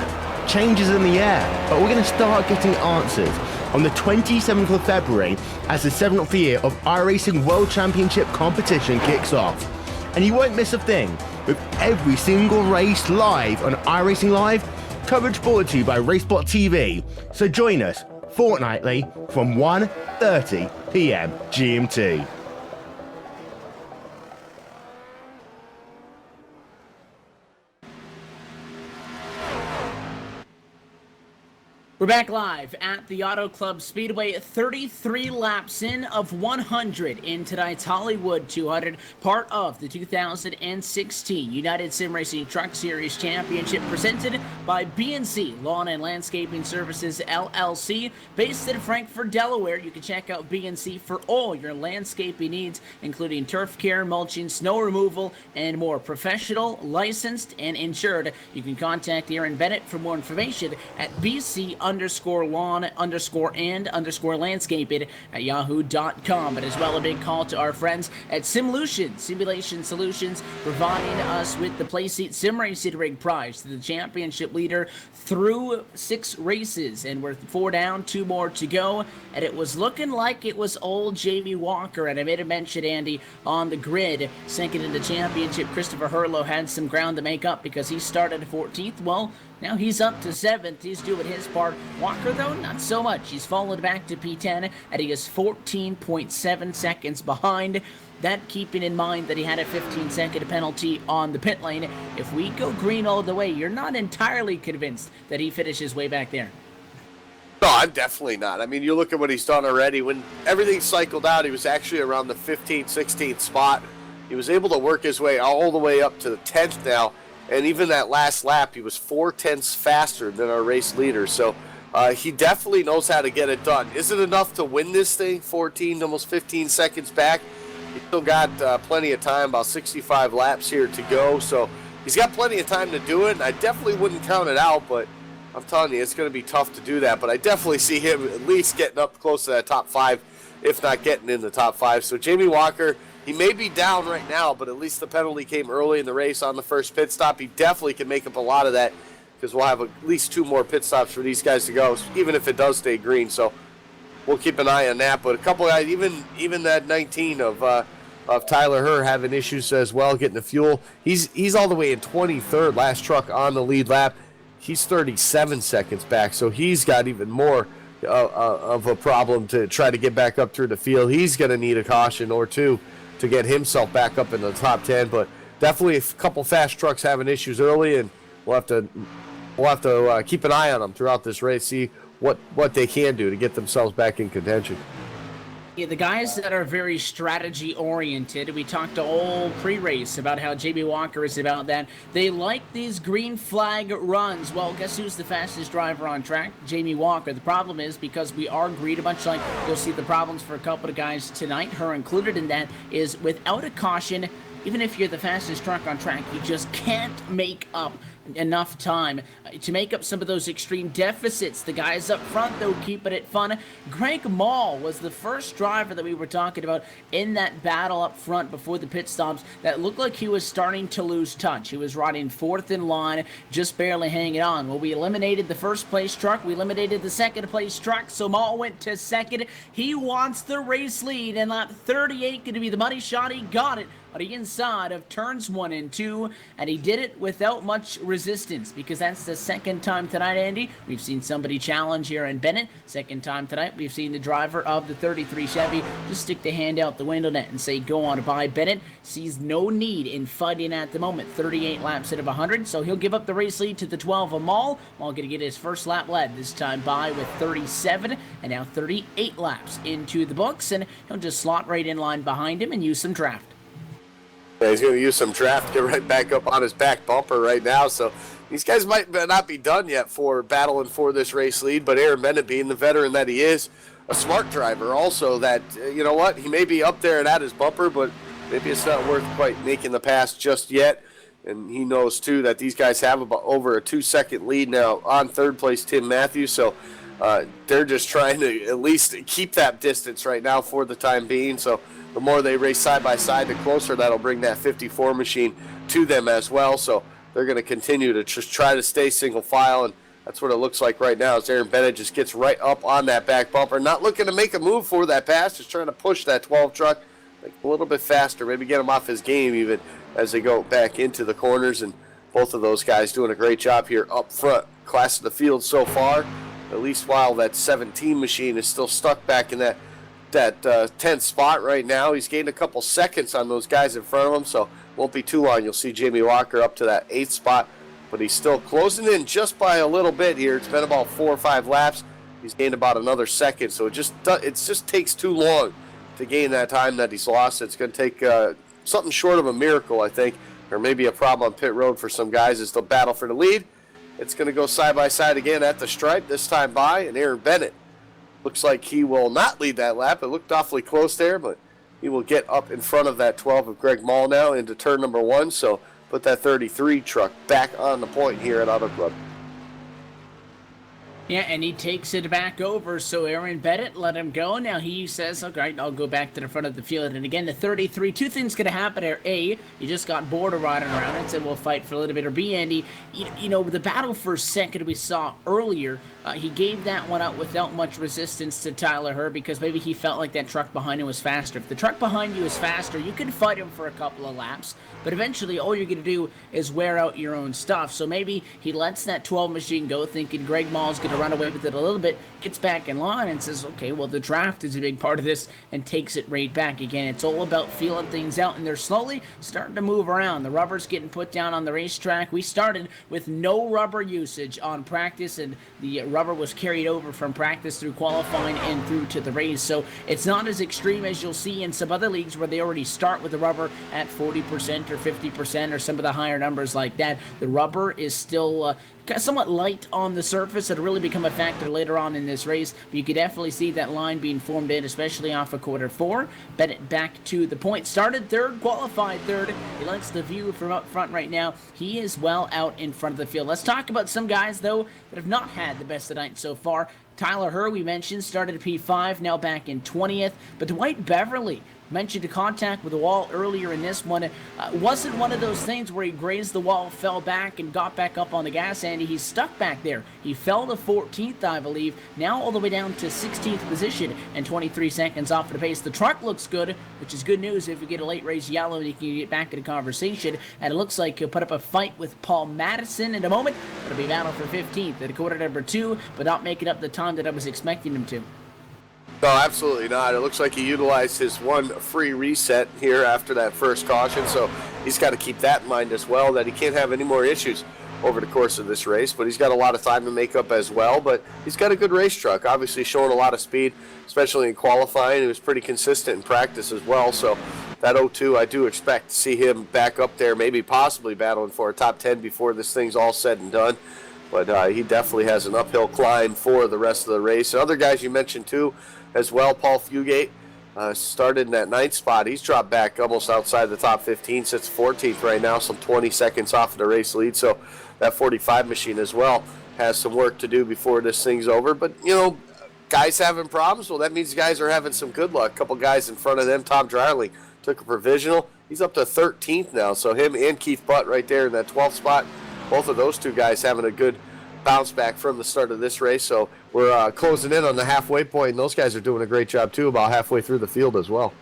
change is in the air, but we're going to start getting answers on the 27th of February as the 7th year of iRacing World Championship competition kicks off. And you won't miss a thing, with every single race live on iRacing Live, coverage brought to you by Racebot TV. So join us fortnightly from 1:30 p.m. GMT. We're back live at the Auto Club Speedway, 33 laps in of 100 in tonight's Hollywood 200, part of the 2016 United Sim Racing Truck Series Championship, presented by B&C Lawn and Landscaping Services, LLC, based in Frankfort, Delaware. You can check out B&C for all your landscaping needs, including turf care, mulching, snow removal, and more. Professional, licensed, and insured. You can contact Aaron Bennett for more information at BC_lawn_and_landscaping at yahoo.com. But as well, a big call to our friends at Simulation Solutions, providing us with the Playseat Sim Racing Rig prize to the championship leader through 6 races. And we're 4 down, 2 more to go. And it was looking like it was old Jamie Walker. And I made a mention, Andy, on the grid, second in the championship. Christopher Hurlow had some ground to make up because he started 14th. Well, now he's up to 7th. He's doing his part. Walker, though, not so much. He's fallen back to P10, and he is 14.7 seconds behind. That keeping in mind that he had a 15-second penalty on the pit lane. If we go green all the way, you're not entirely convinced that he finishes way back there. No, I'm definitely not. I mean, you look at what he's done already. When everything cycled out, he was actually around the 15th, 16th spot. He was able to work his way all the way up to the 10th now. And even that last lap, he was 4/10 faster than our race leader. So he definitely knows how to get it done. Is it enough to win this thing? 14, almost 15 seconds back. He's still got plenty of time, about 65 laps here to go. So he's got plenty of time to do it. And I definitely wouldn't count it out, but I'm telling you, it's going to be tough to do that. But I definitely see him at least getting up close to that top 5, if not getting in the top 5. So Jamie Walker, he may be down right now, but at least the penalty came early in the race on the first pit stop. He definitely can make up a lot of that because we'll have at least 2 more pit stops for these guys to go, even if it does stay green. So we'll keep an eye on that. But a couple of guys, even that 19 of Tyler Herr having issues as well, getting the fuel. He's all the way in 23rd, last truck on the lead lap. He's 37 seconds back, so he's got even more of a problem to try to get back up through the field. He's going to need a caution or 2 to get himself back up in the top 10, but definitely a couple fast trucks having issues early, and we'll have to keep an eye on them throughout this race, see what they can do to get themselves back in contention. Yeah, the guys that are very strategy-oriented, we talked all pre-race about how Jamie Walker is about that. They like these green flag runs. Well, guess who's the fastest driver on track? Jamie Walker. The problem is, because we are green, a bunch like you'll see the problems for a couple of guys tonight, her included in that, is without a caution, even if you're the fastest truck on track, you just can't make up enough time to make up some of those extreme deficits. The guys up front, though, keeping it fun. Greg Mall was the first driver that we were talking about in that battle up front before the pit stops that looked like he was starting to lose touch. He was riding fourth in line, just barely hanging on. Well, we eliminated the first place truck. We eliminated the second place truck, so Mall went to second. He wants the race lead, and lap 38 going to be the money shot. He got it on the inside of turns 1 and 2, and he did it without much resistance, because that's the second time tonight, Andy. We've seen somebody challenge here in Bennett. Second time tonight, we've seen the driver of the 33 Chevy just stick the hand out the window net and say, go on by. Bennett sees no need in fighting at the moment. 38 laps out of 100, so he'll give up the race lead to the 12 of Mall. Mall going to get his first lap led, this time by with 37, and now 38 laps into the books, and he'll just slot right in line behind him and use some draft. Yeah, he's going to use some draft to get right back up on his back bumper right now. So these guys might not be done yet for battling for this race lead, but Aaron Bennett, being the veteran that he is, a smart driver also, that, you know what, he may be up there and at his bumper, but maybe it's not worth quite making the pass just yet. And he knows, too, that these guys have about over a 2-second lead now on third place Tim Matthews. So they're just trying to at least keep that distance right now for the time being. So the more they race side by side, the closer that'll bring that 54 machine to them as well. So they're going to continue to just try to stay single file, and that's what it looks like right now as Aaron Bennett just gets right up on that back bumper, not looking to make a move for that pass, just trying to push that 12 truck like a little bit faster, maybe get him off his game even as they go back into the corners. And both of those guys doing a great job here up front. Class of the field so far, at least while that 17 machine is still stuck back in that 10th spot right now. He's gained a couple seconds on those guys in front of him, so won't be too long. You'll see Jamie Walker up to that 8th spot, but he's still closing in just by a little bit here. It's been about 4 or 5 laps. He's gained about another second, so it just takes too long to gain that time that he's lost. It's going to take something short of a miracle, I think, or maybe a problem on pit road for some guys as they'll battle for the lead. It's going to go side by side again at the stripe, this time by, and Aaron Bennett looks like he will not lead that lap. It looked awfully close there, but he will get up in front of that 12 of Greg Mall now into turn number 1. So put that 33 truck back on the point here at Auto Club. Yeah, and he takes it back over, so Aaron Bennett let him go. Now he says, okay, I'll go back to the front of the field. And again, the 33, two things going to happen there. A, he just got bored of riding around and said, we'll fight for a little bit. Or B, Andy, you know, the battle for second we saw earlier, he gave that one out without much resistance to Tyler Herr because maybe he felt like that truck behind him was faster. If the truck behind you is faster, you can fight him for a couple of laps, but eventually all you're going to do is wear out your own stuff. So maybe he lets that 12 machine go thinking Greg Mall's going to run away with it a little bit, gets back in line and says, okay, well, the draft is a big part of this, and takes it right back again. It's all about feeling things out, and they're slowly starting to move around. The rubber's getting put down on the racetrack. We started with no rubber usage on practice, and the rubber was carried over from practice through qualifying and through to the race. So it's not as extreme as you'll see in some other leagues where they already start with the rubber at 40% or 50% or some of the higher numbers like that. The rubber is still somewhat light on the surface. It'll really become a factor later on in this race, but you could definitely see that line being formed in, especially off of quarter 4. Bennett back to the point. Started third, qualified third. He likes the view from up front right now. He is well out in front of the field. Let's talk about some guys, though, that have not had the best of the night so far. Tyler Herr, we mentioned, started at P5, now back in 20th. But Dwight Beverly mentioned the contact with the wall earlier in this one. Wasn't one of those things where he grazed the wall, fell back, and got back up on the gas, Andy. He's stuck back there. He fell to 14th, I believe, now all the way down to 16th position and 23 seconds off of the pace. The truck looks good, which is good news if we get a late race yellow and he can get back in the conversation. And it looks like he'll put up a fight with Paul Madison in a moment. It'll be battle for 15th at quarter number 2, but not making up the time that I was expecting him to. No, absolutely not. It looks like he utilized his one free reset here after that first caution, so he's got to keep that in mind as well, that he can't have any more issues over the course of this race, but he's got a lot of time to make up as well. But he's got a good race truck, obviously showing a lot of speed, especially in qualifying. He was pretty consistent in practice as well, so that 02, I do expect to see him back up there, maybe possibly battling for a top 10 before this thing's all said and done. But he definitely has an uphill climb for the rest of the race. And other guys you mentioned too as well, Paul Fugate, Started in that 9th spot. He's dropped back almost outside the top 15, sits 14th right now, some 20 seconds off of the race lead. So that 45 machine as well has some work to do before this thing's over. But, you know, guys having problems, well, that means guys are having some good luck. A couple guys in front of them, Tom Dryling took a provisional. He's up to 13th now. So him and Keith Butt right there in that 12th spot. Both of those two guys having a good bounce back from the start of this race. So we're closing in on the halfway point, and those guys are doing a great job too, about halfway through the field as well.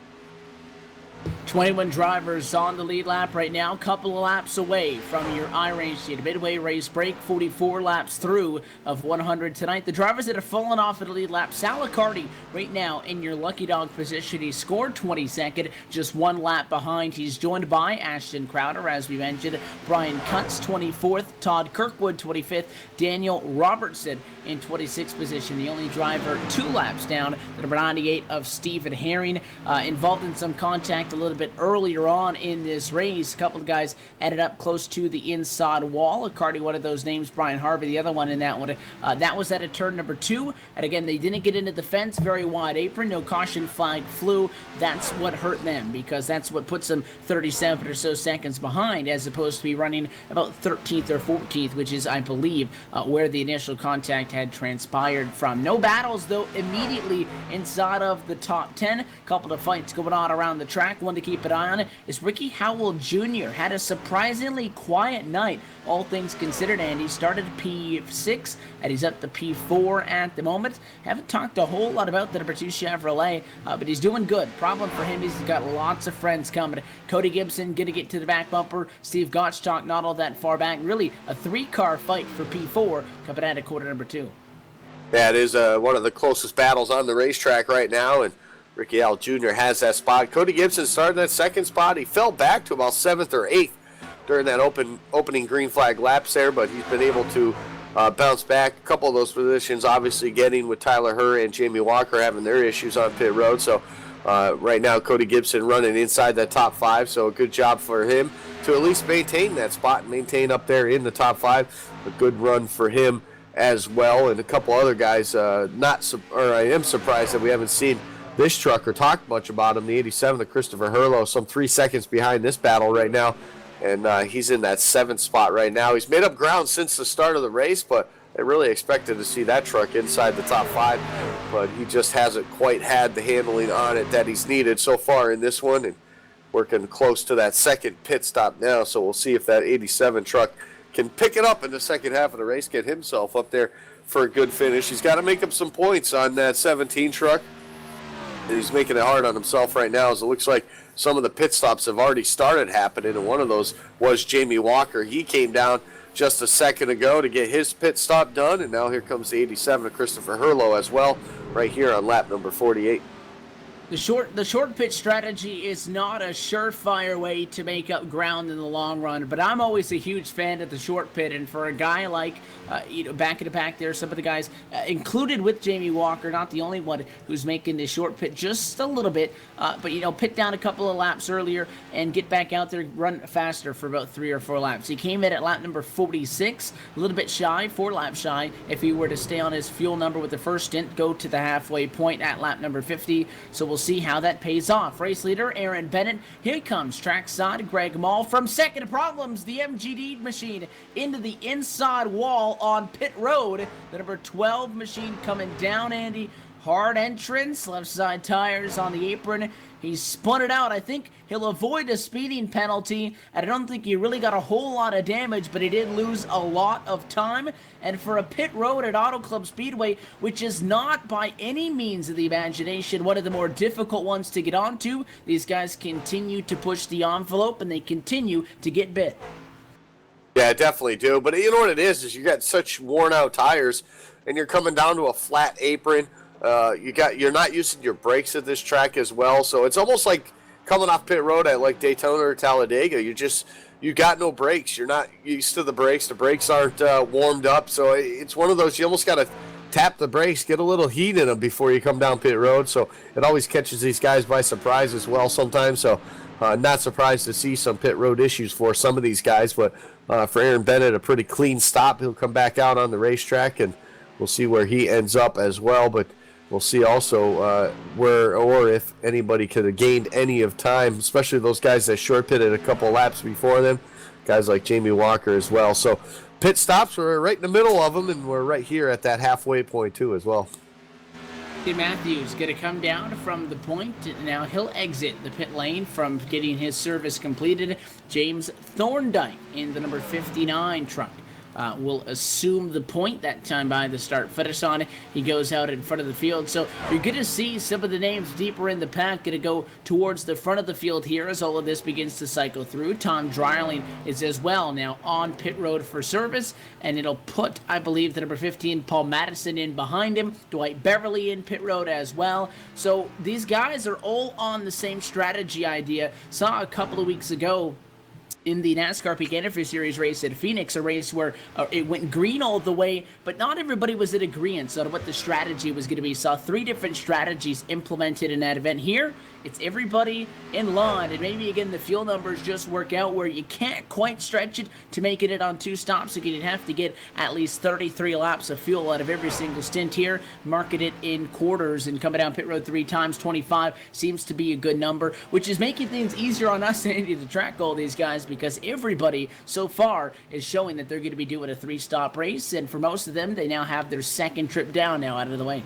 21 drivers on the lead lap right now, couple of laps away from your iRace midway race break, 44 laps through of 100 tonight. The drivers that have fallen off at the lead lap, Sal Accardi right now in your lucky dog position. He scored 22nd, just one lap behind. He's joined by Ashton Crowder, as we mentioned, Brian Kuntz 24th, Todd Kirkwood 25th, Daniel Robertson in 26th position, the only driver 2 laps down, the number 98 of Stephen Herring, involved in some contact a little bit earlier on in this race. A couple of guys ended up close to the inside wall. Accardi, one of those names, Brian Harvey, the other one in that one. That was at a turn number 2, and again, they didn't get into the fence, very wide apron, no caution flag flew. That's what hurt them, because that's what puts them 37 or so seconds behind, as opposed to be running about 13th or 14th, which is, I believe, where the initial contact had transpired from. No battles, though, immediately inside of the top 10. Couple of fights going on around the track. One to keep an eye on is Ricky Howell Jr. Had a surprisingly quiet night, all things considered, and he started P6, and he's up to P4 at the moment. Haven't talked a whole lot about the number 2 Chevrolet, but he's doing good. Problem for him is he's got lots of friends coming. Cody Gibson going to get to the back bumper. Steve Gottschalk not all that far back. Really a 3-car fight for P4 coming out of quarter number 2. That is one of the closest battles on the racetrack right now, and Ricky Howell Jr. has that spot. Cody Gibson started that 2nd spot. He fell back to about 7th or 8th during that opening green flag laps there, but he's been able to bounce back. A couple of those positions obviously getting with Tyler Herr and Jamie Walker having their issues on pit road. So right now Cody Gibson running inside that top 5, so a good job for him to at least maintain that spot and maintain up there in the top 5. A good run for him as well, and a couple other guys. I am surprised that we haven't seen this truck or talked much about him. The 87 of Christopher Herlow, some 3 seconds behind this battle right now, and he's in that 7th spot right now. He's made up ground since the start of the race, but I really expected to see that truck inside the top 5, but he just hasn't quite had the handling on it that he's needed so far in this one, and working close to that 2nd pit stop now. So we'll see if that 87 truck can pick it up in the second half of the race, get himself up there for a good finish. He's got to make up some points on that 17 truck. And he's making it hard on himself right now, as it looks like some of the pit stops have already started happening, and one of those was Jamie Walker. He came down just a second ago to get his pit stop done, and now here comes the 87 of Christopher Herlow as well, right here on lap number 48. The short pitch strategy is not a surefire way to make up ground in the long run, but I'm always a huge fan of the short pit, and for a guy like, back in the pack there, some of the guys, included with Jamie Walker, not the only one who's making the short pit just a little bit, but, pit down a couple of laps earlier and get back out there, run faster for about 3 or 4 laps. He came in at lap number 46, a little bit shy, 4 laps shy, if he were to stay on his fuel number with the first stint, go to the halfway point at lap number 50, so we'll see how that pays off. Race leader Aaron Bennett, here comes trackside Greg Mall from second. Problems, the MGD machine into the inside wall on pit road. The number 12 machine coming down, Andy. Hard entrance, left side tires on the apron. He's spun it out. I think he'll avoid a speeding penalty, and I don't think he really got a whole lot of damage, but he did lose a lot of time. And for a pit road at Auto Club Speedway, which is not by any means of the imagination one of the more difficult ones to get onto, these guys continue to push the envelope, and they continue to get bit. Yeah, definitely do. But you know what it is you got such worn out tires, and you're coming down to a flat apron. You're not using your brakes at this track as well, so it's almost like coming off pit road at like Daytona or Talladega. You got no brakes. You're not used to the brakes. The brakes aren't warmed up, so it's one of those you almost got to tap the brakes, get a little heat in them before you come down pit road. So it always catches these guys by surprise as well sometimes. So not surprised to see some pit road issues for some of these guys, but for Aaron Bennett, a pretty clean stop. He'll come back out on the racetrack, and we'll see where he ends up as well. But we'll see also where or if anybody could have gained any of time, especially those guys that short pitted a couple laps before them, guys like Jamie Walker as well. So pit stops, we're right in the middle of them, and we're right here at that halfway point too as well. Matthews going to come down from the point. Now he'll exit the pit lane from getting his service completed. James Thorndike in the number 59 truck will assume the point that time by the start finish on. He goes out in front of the field. So you're going to see some of the names deeper in the pack going to go towards the front of the field here as all of this begins to cycle through. Tom Dryling is as well now on pit road for service, and it'll put, I believe, the number 15 Paul Madison in behind him. Dwight Beverly in pit road as well. So these guys are all on the same strategy idea. Saw a couple of weeks ago in the NASCAR Peak Anniversary Series race at Phoenix, a race where it went green all the way, but not everybody was in agreement on what the strategy was going to be. Saw 3 different strategies implemented in that event. Here, it's everybody in line, and maybe again the fuel numbers just work out where you can't quite stretch it to making it on 2 stops. Again, you'd have to get at least 33 laps of fuel out of every single stint here. Market it in quarters, and coming down pit road 3 times, 25 seems to be a good number, which is making things easier on us to track all these guys, because everybody so far is showing that they're going to be doing a 3-stop race, and for most of them, they now have their second trip down now out of the way.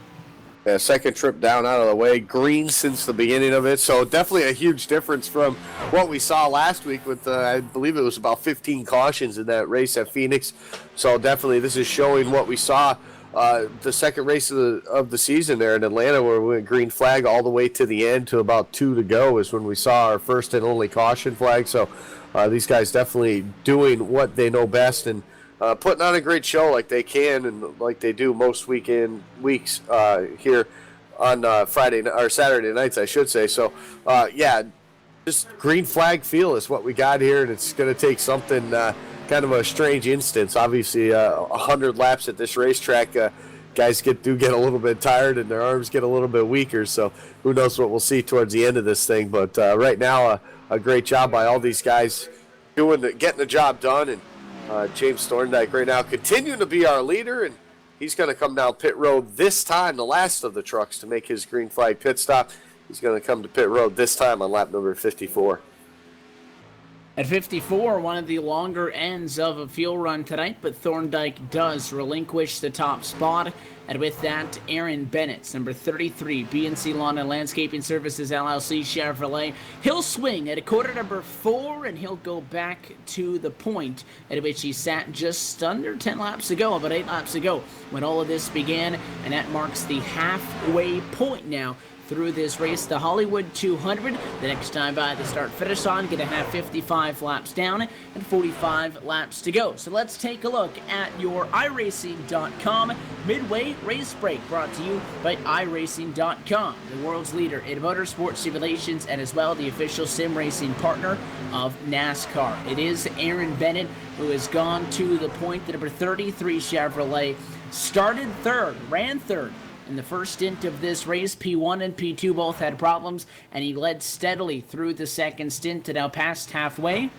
Yeah, second trip down out of the way. Green since the beginning of it. So definitely a huge difference from what we saw last week with, I believe it was about 15 cautions in that race at Phoenix. So definitely this is showing what we saw the second race of the season there in Atlanta, where we went green flag all the way to the end to about 2 to go is when we saw our first and only caution flag. So these guys definitely doing what they know best and putting on a great show like they can and like they do most weeks here on Friday or Saturday nights, I should say. So, yeah, just green flag feel is what we got here, and it's going to take something kind of a strange instance. Obviously, 100 laps at this racetrack, guys do get a little bit tired and their arms get a little bit weaker. So, who knows what we'll see towards the end of this thing. But right now, a great job by all these guys getting the job done, and James Thorndike right now continuing to be our leader, and he's going to come down pit road this time, the last of the trucks to make his green flag pit stop. He's going to come to pit road this time on lap number 54. At 54, one of the longer ends of a fuel run tonight, but Thorndike does relinquish the top spot. And with that, Aaron Bennett, number 33, BNC Lawn and Landscaping Services LLC Chevrolet. He'll swing at a quarter number 4, and he'll go back to the point at which he sat just under 10 laps ago, about 8 laps ago, when all of this began. And that marks the halfway point now through this race, the Hollywood 200. The next time by the start finish on, going to have 55 laps down and 45 laps to go. So let's take a look at your iRacing.com midway race break, brought to you by iRacing.com, the world's leader in motorsport simulations and as well the official sim racing partner of NASCAR. It is Aaron Bennett who has gone to the point. The number 33 Chevrolet started third, ran third in the first stint of this race. P1 and P2 both had problems, and he led steadily through the second stint to now past halfway.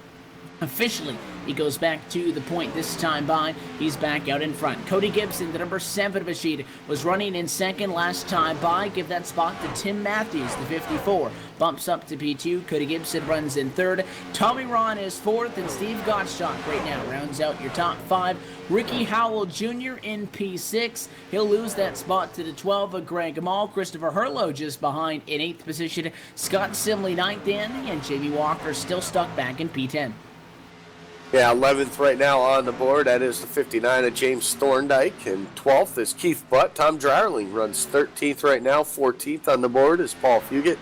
Officially, he goes back to the point this time by. He's back out in front. Cody Gibson, the number 7 machine, was running in second last time by. Give that spot to Tim Matthews, the 54. Bumps up to P2. Cody Gibson runs in third. Tommy Ron is 4th, and Steve Gottschalk right now rounds out your top 5. Ricky Howell Jr. in P6. He'll lose that spot to the 12 of Greg Amal. Christopher Hurlow just behind in 8th position. Scott Simley 9th, and Jamie Walker still stuck back in P10. Yeah, 11th right now on the board. That is the 59 of James Thorndike. And 12th is Keith Butt. Tom Dryling runs 13th right now. 14th on the board is Paul Fugit.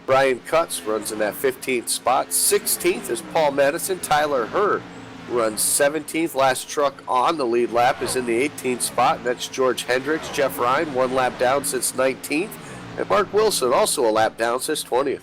Brian Cutts runs in that 15th spot. 16th is Paul Madison. Tyler Herr runs 17th. Last truck on the lead lap is in the 18th spot. And that's George Hendricks. Jeff Ryan, 1 lap down since 19th. And Mark Wilson, also a lap down since 20th.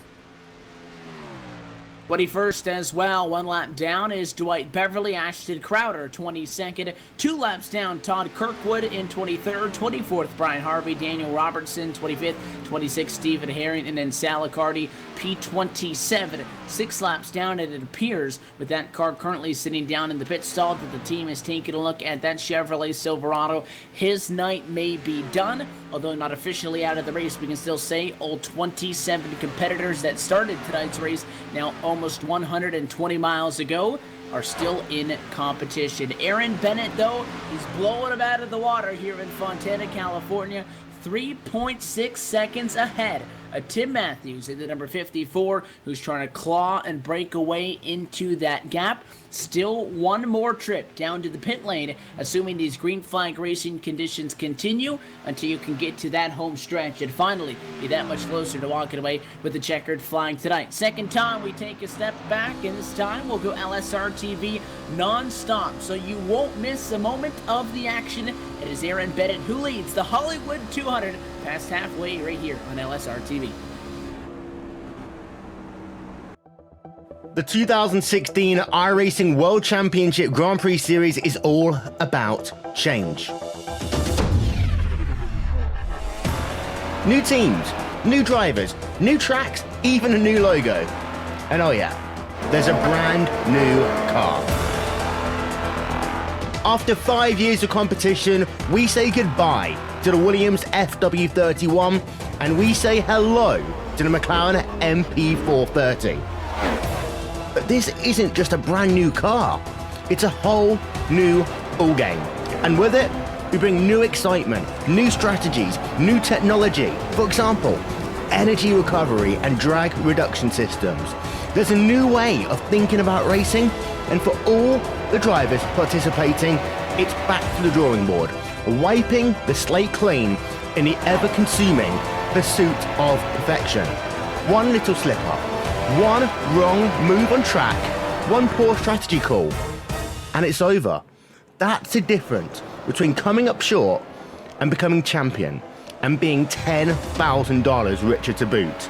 21st as well, 1 lap down is Dwight Beverly. Ashton Crowder, 22nd. 2 laps down, Todd Kirkwood in 23rd. 24th, Brian Harvey. Daniel Robertson, 25th. 26th, Stephen Herring. And then Sal Accardi, P27. 6 laps down, and it appears with that car currently sitting down in the pit stall that the team is taking a look at that Chevrolet Silverado. His night may be done. although not officially out of the race, we can still say all 27 competitors that started tonight's race, now almost 120 miles ago, are still in competition. Aaron Bennett, though, he's blowing them out of the water here in Fontana, California, 3.6 seconds ahead of Tim Matthews in the number 54, who's trying to claw and break away into that gap. Still one more trip down to the pit lane, assuming these green flag racing conditions continue until you can get to that home stretch and finally be that much closer to walking away with the checkered flag tonight. Second time we take a step back, and this time we'll go LSRTV non-stop, so you won't miss a moment of the action. It is Aaron Bennett who leads the Hollywood 200 past halfway right here on LSRTV. The 2016 iRacing World Championship Grand Prix Series is all about change. New teams, new drivers, new tracks, even a new logo. And oh yeah, there's a brand new car. After 5 years of competition, we say goodbye to the Williams FW31 and we say hello to the McLaren MP430. But this isn't just a brand new car, it's a whole new ballgame. And with it, we bring new excitement, new strategies, new technology. For example, energy recovery and drag reduction systems. There's a new way of thinking about racing, and for all the drivers participating, it's back to the drawing board, wiping the slate clean in the ever-consuming pursuit of perfection. One little slip-up, one wrong move on track, one poor strategy call, and it's over. That's the difference between coming up short and becoming champion, and being $10,000 richer to boot.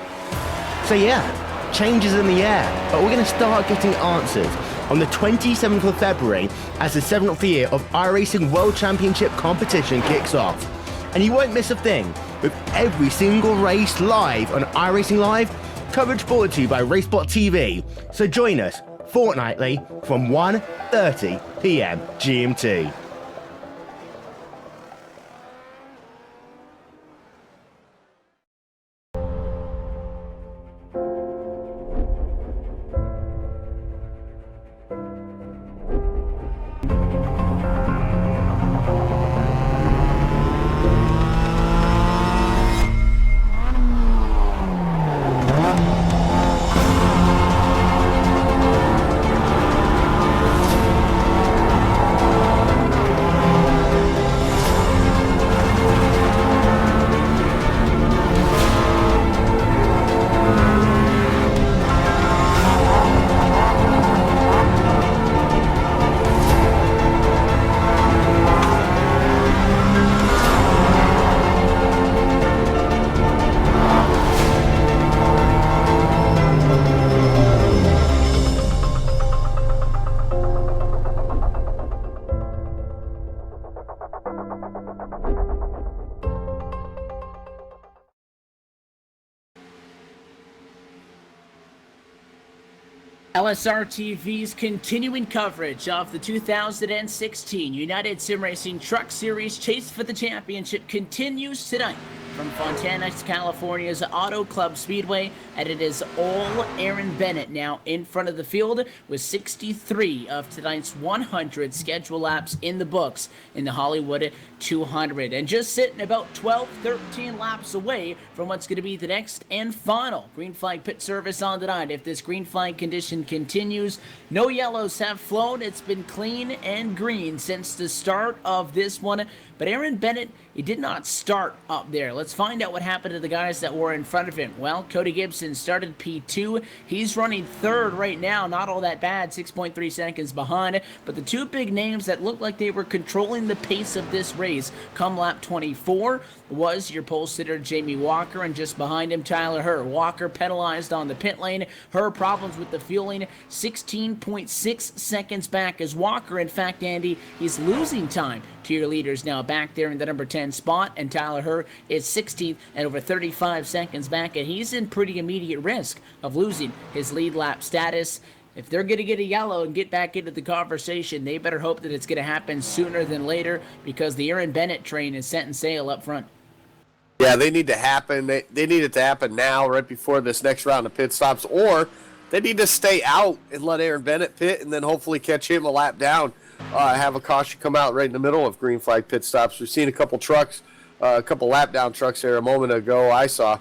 So yeah, change is in the air, but we're going to start getting answers on the 27th of February as the 7th year of iRacing World Championship competition kicks off. And you won't miss a thing, with every single race live on iRacing Live, coverage brought to you by Racebot TV. So join us fortnightly from 1:30 p.m. GMT. LSRTV's continuing coverage of the 2016 United Sim Racing Truck Series Chase for the Championship continues tonight from Fontana, California's Auto Club Speedway, and it is all Aaron Bennett now in front of the field with 63 of tonight's 100 schedule laps in the books in the Hollywood 200, and just sitting about 12-13 laps away from what's going to be the next and final green flag pit service on tonight. If this green flag condition continues, no yellows have flown. It's been clean and green since the start of this one. But Aaron Bennett, he did not start up there. Let's find out what happened to the guys that were in front of him. Well, Cody Gibson started P2. He's running third right now. Not all that bad, 6.3 seconds behind. But the two big names that looked like they were controlling the pace of this race come lap 24 was your pole sitter Jamie Walker, and just behind him Tyler Herr. Walker penalized on the pit lane. Herr problems with the fueling, 16.6 seconds back as Walker. In fact, Andy, he's losing time to your leaders now back there in the number 10 spot, and Tyler Herr is 16th and over 35 seconds back, and he's in pretty immediate risk of losing his lead lap status. If they're going to get a yellow and get back into the conversation, they better hope that it's going to happen sooner than later, because the Aaron Bennett train is setting sail up front. Yeah, they need to happen. They need it to happen now, right before this next round of pit stops, or they need to stay out and let Aaron Bennett pit and then hopefully catch him a lap down. Have a caution come out right in the middle of green flag pit stops. We've seen a couple trucks, a couple lap down trucks there a moment ago I saw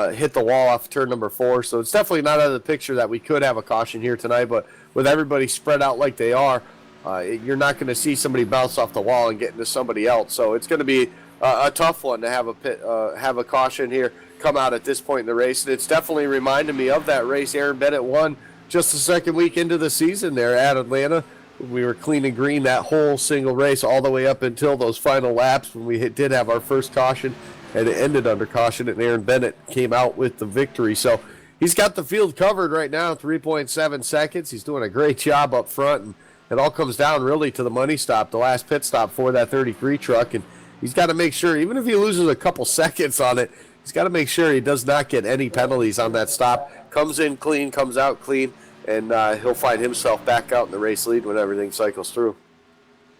hit the wall off turn number 4. So it's definitely not out of the picture that we could have a caution here tonight, but with everybody spread out like they are, you're not going to see somebody bounce off the wall and get into somebody else. So it's going to be a tough one to have a caution here come out at this point in the race. And it's definitely reminded me of that race Aaron Bennett won just the second week into the season there at Atlanta. We were clean and green that whole single race all the way up until those final laps when we did have our first caution, and it ended under caution, and Aaron Bennett came out with the victory. So he's got the field covered right now, 3.7 seconds. He's doing a great job up front, and it all comes down really to the money stop, the last pit stop for that 33 truck. And he's got to make sure, even if he loses a couple seconds on it, he's got to make sure he does not get any penalties on that stop. Comes in clean, comes out clean, and he'll find himself back out in the race lead when everything cycles through.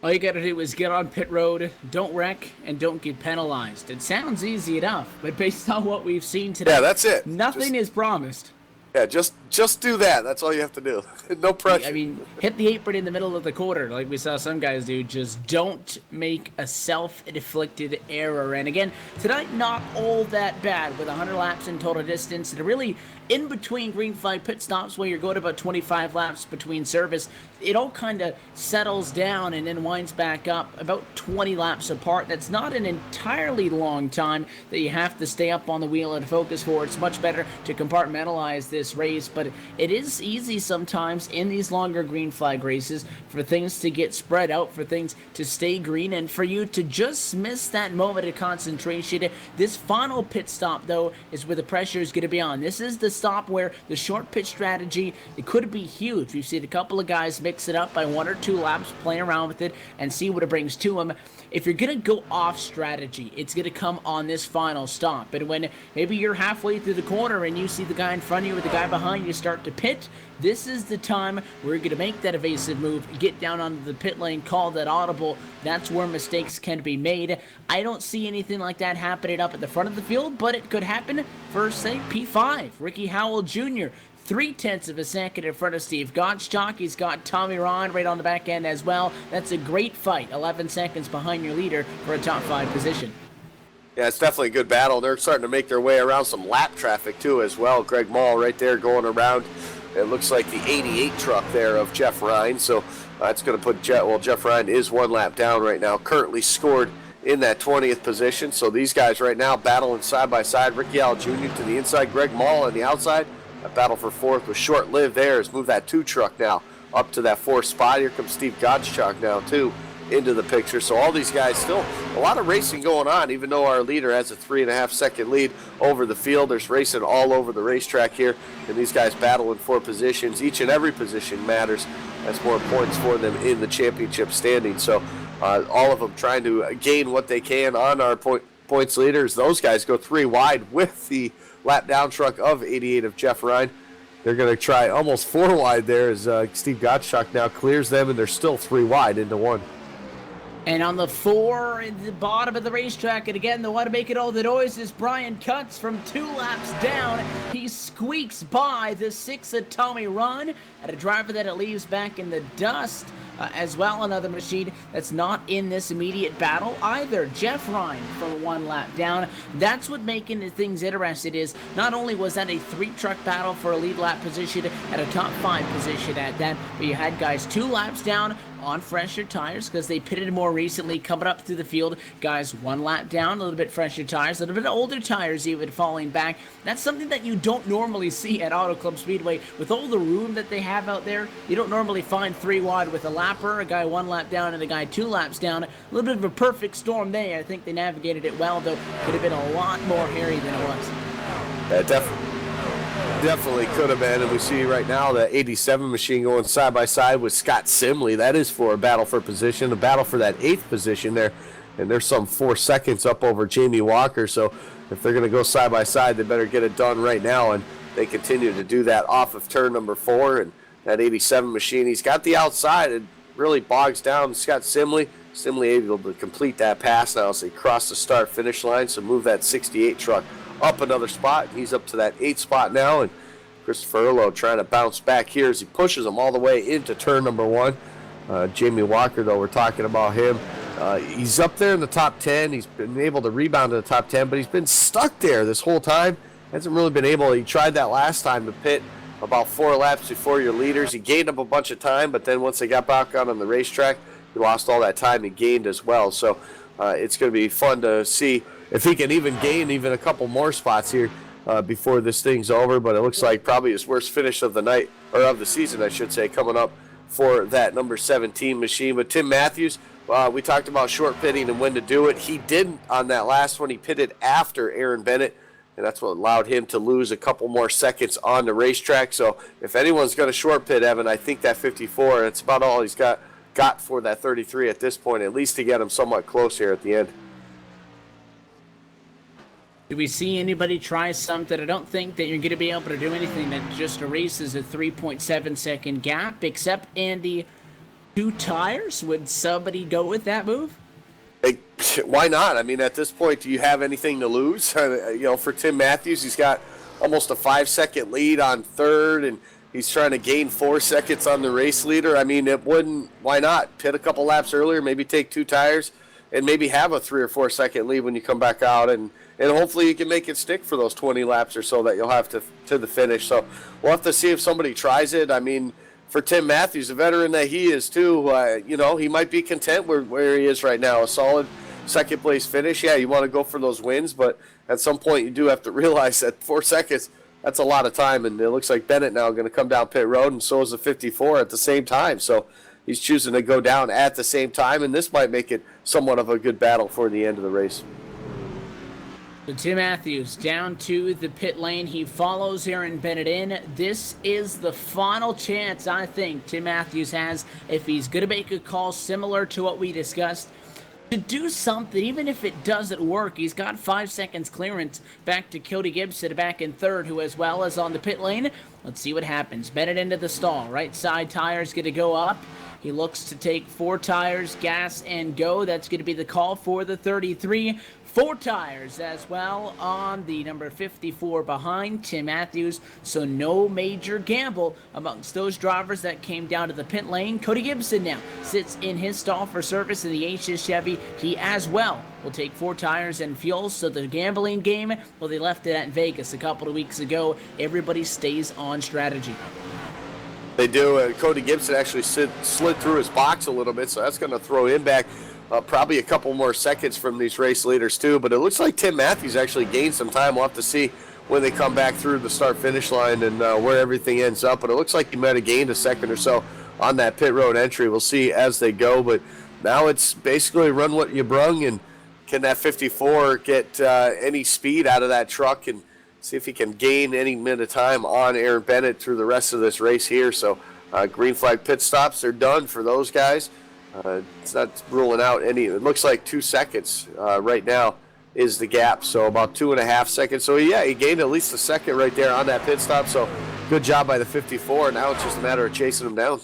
All you got to do is get on pit road, don't wreck, and don't get penalized. It sounds easy enough, but based on what we've seen today, yeah, that's it. Nothing is promised. Yeah, just do that. That's all you have to do. No pressure. I mean, hit the apron in the middle of the quarter like we saw some guys do. Just don't make a self-inflicted error. And again, tonight not all that bad with 100 laps in total distance. And really, in between green flag pit stops where you're going about 25 laps between service, it all kind of settles down and then winds back up about 20 laps apart. That's not an entirely long time that you have to stay up on the wheel and focus for. It's much better to compartmentalize this race, but it is easy sometimes in these longer green flag races for things to get spread out, for things to stay green, and for you to just miss that moment of concentration. This final pit stop, though, is where the pressure is going to be on. This is the stop where the short pit strategy, it could be huge. We've seen a couple of guys mix it up by 1 or 2 laps, play around with it, and see what it brings to them. If you're going to go off strategy, it's going to come on this final stop. And when maybe you're halfway through the corner and you see the guy in front of you or the guy behind you start to pit, this is the time where you're going to make that evasive move, get down onto the pit lane, call that audible. That's where mistakes can be made. I don't see anything like that happening up at the front of the field, but it could happen for, say, P5. Ricky Howell Jr., 0.3 of a second in front of Steve Gottschalk. He's got Tommy Rahn right on the back end as well. That's a great fight. 11 seconds behind your leader for a top 5 position. Yeah, it's definitely a good battle. They're starting to make their way around some lap traffic, too, as well. Greg Mall right there going around. It looks like the 88 truck there of Jeff Ryan. So that's going to put Jeff Ryan is 1 lap down right now, currently scored in that 20th position. So these guys right now battling side by side. Ricky Howell Jr. to the inside, Greg Mall on the outside. That battle for 4th was short-lived there. Has moved that 2 truck now up to that 4th spot. Here comes Steve Gottschalk now, too, into the picture. So all these guys still a lot of racing going on, even though our leader has a 3.5-second lead over the field. There's racing all over the racetrack here, and these guys battling for positions. Each and every position matters. That's more points for them in the championship standing. So all of them trying to gain what they can on our points leaders. Those guys go 3 wide with the lap down truck of 88 of Jeff Ryan. They're going to try almost 4 wide there as Steve Gottschalk now clears them, and they're still 3 wide into 1. And on the 4 at the bottom of the racetrack, and again, the one making all the noise is Brian Cutts from 2 laps down. He squeaks by the 6 of Tommy Rahn at a driver that it leaves back in the dust. As well, another machine that's not in this immediate battle either. Jeff Ryan from 1 lap down. That's what making things interesting is not only was that a 3-truck battle for a lead lap position at a top 5 position at that, but you had guys 2 laps down on fresher tires because they pitted more recently coming up through the field. Guys 1 lap down, a little bit fresher tires, a little bit older tires even falling back. That's something that you don't normally see at Auto Club Speedway. With all the room that they have out there, you don't normally find 3 wide with a lapper, a guy 1 lap down and a guy 2 laps down. A little bit of a perfect storm there. I think they navigated it well, though could have been a lot more hairy than it was. Definitely could have been, and we see right now the 87 machine going side by side with Scott Simley. That is for a battle for position, a battle for that 8th position there, and there's some 4 seconds up over Jamie Walker. So if they're going to go side by side, they better get it done right now, and they continue to do that off of turn number 4. And that 87 machine, he's got the outside. It really bogs down Scott Simley. Simply able to complete that pass now as they cross the start-finish line, so move that 68 truck up another spot. He's up to that 8th spot now, and Christopher Erlo trying to bounce back here as he pushes him all the way into turn number 1. Jamie Walker, though, we're talking about him. He's up there in the top 10. He's been able to rebound to the top 10, but he's been stuck there this whole time. Hasn't really been able. He tried that last time to pit about 4 laps before your leaders. He gained up a bunch of time, but then once they got back out on the racetrack, he lost all that time he gained as well. So it's going to be fun to see if he can even gain even a couple more spots here before this thing's over. But it looks like probably his worst finish of the night, or of the season, I should say, coming up for that number 17 machine. But Tim Matthews, we talked about short pitting and when to do it. He didn't on that last one. He pitted after Aaron Bennett, and that's what allowed him to lose a couple more seconds on the racetrack. So if anyone's going to short pit, Evan, I think that 54, it's about all he's got for that 33 at this point, at least to get him somewhat close here at the end. Do we see anybody try something? I don't think that you're going to be able to do anything that just erases a 3.7 second gap, except Andy, 2 tires. Would somebody go with that move? Hey, why not? I mean, at this point, do you have anything to lose? For Tim Matthews, he's got almost a 5-second lead on third, and he's trying to gain 4 seconds on the race leader. I mean, why not? Pit a couple laps earlier, maybe take 2 tires, and maybe have a 3 or 4 second lead when you come back out, and hopefully you can make it stick for those 20 laps or so that you'll have to the finish. So we'll have to see if somebody tries it. I mean, for Tim Matthews, a veteran that he is too, he might be content where he is right now. A solid second-place finish. Yeah, you want to go for those wins, but at some point you do have to realize that 4 seconds, that's a lot of time, and it looks like Bennett now going to come down pit road, and so is the 54 at the same time. So he's choosing to go down at the same time, and this might make it somewhat of a good battle for the end of the race. So Tim Matthews down to the pit lane. He follows Aaron Bennett in. This is the final chance I think Tim Matthews has, if he's going to make a call similar to what we discussed, to do something. Even if it doesn't work, he's got 5 seconds clearance back to Cody Gibson back in third, who as well is on the pit lane. Let's see what happens. Bennett into the stall. Right side tire's going to go up. He looks to take 4 tires, gas, and go. That's going to be the call for the 33. 4 tires as well on the number 54 behind Tim Matthews. So no major gamble amongst those drivers that came down to the pit lane. Cody Gibson now sits in his stall for service in the HS Chevy. He as well will take 4 tires and fuel. So the gambling game, well, they left it at Vegas a couple of weeks ago. Everybody stays on strategy. They do. Cody Gibson actually slid through his box a little bit, so that's going to throw him back probably a couple more seconds from these race leaders too. But it looks like Tim Matthews actually gained some time. We'll have to see when they come back through the start-finish line and where everything ends up. But it looks like he might have gained a second or so on that pit road entry. We'll see as they go. But now it's basically run what you brung, and can that 54 get any speed out of that truck and see if he can gain any minute of time on Aaron Bennett through the rest of this race here. So green flag pit stops, they're done for those guys. It's not ruling out any. It looks like 2 seconds right now is the gap, so about 2.5 seconds. So yeah, he gained at least a second right there on that pit stop. So good job by the 54. Now it's just a matter of chasing him down.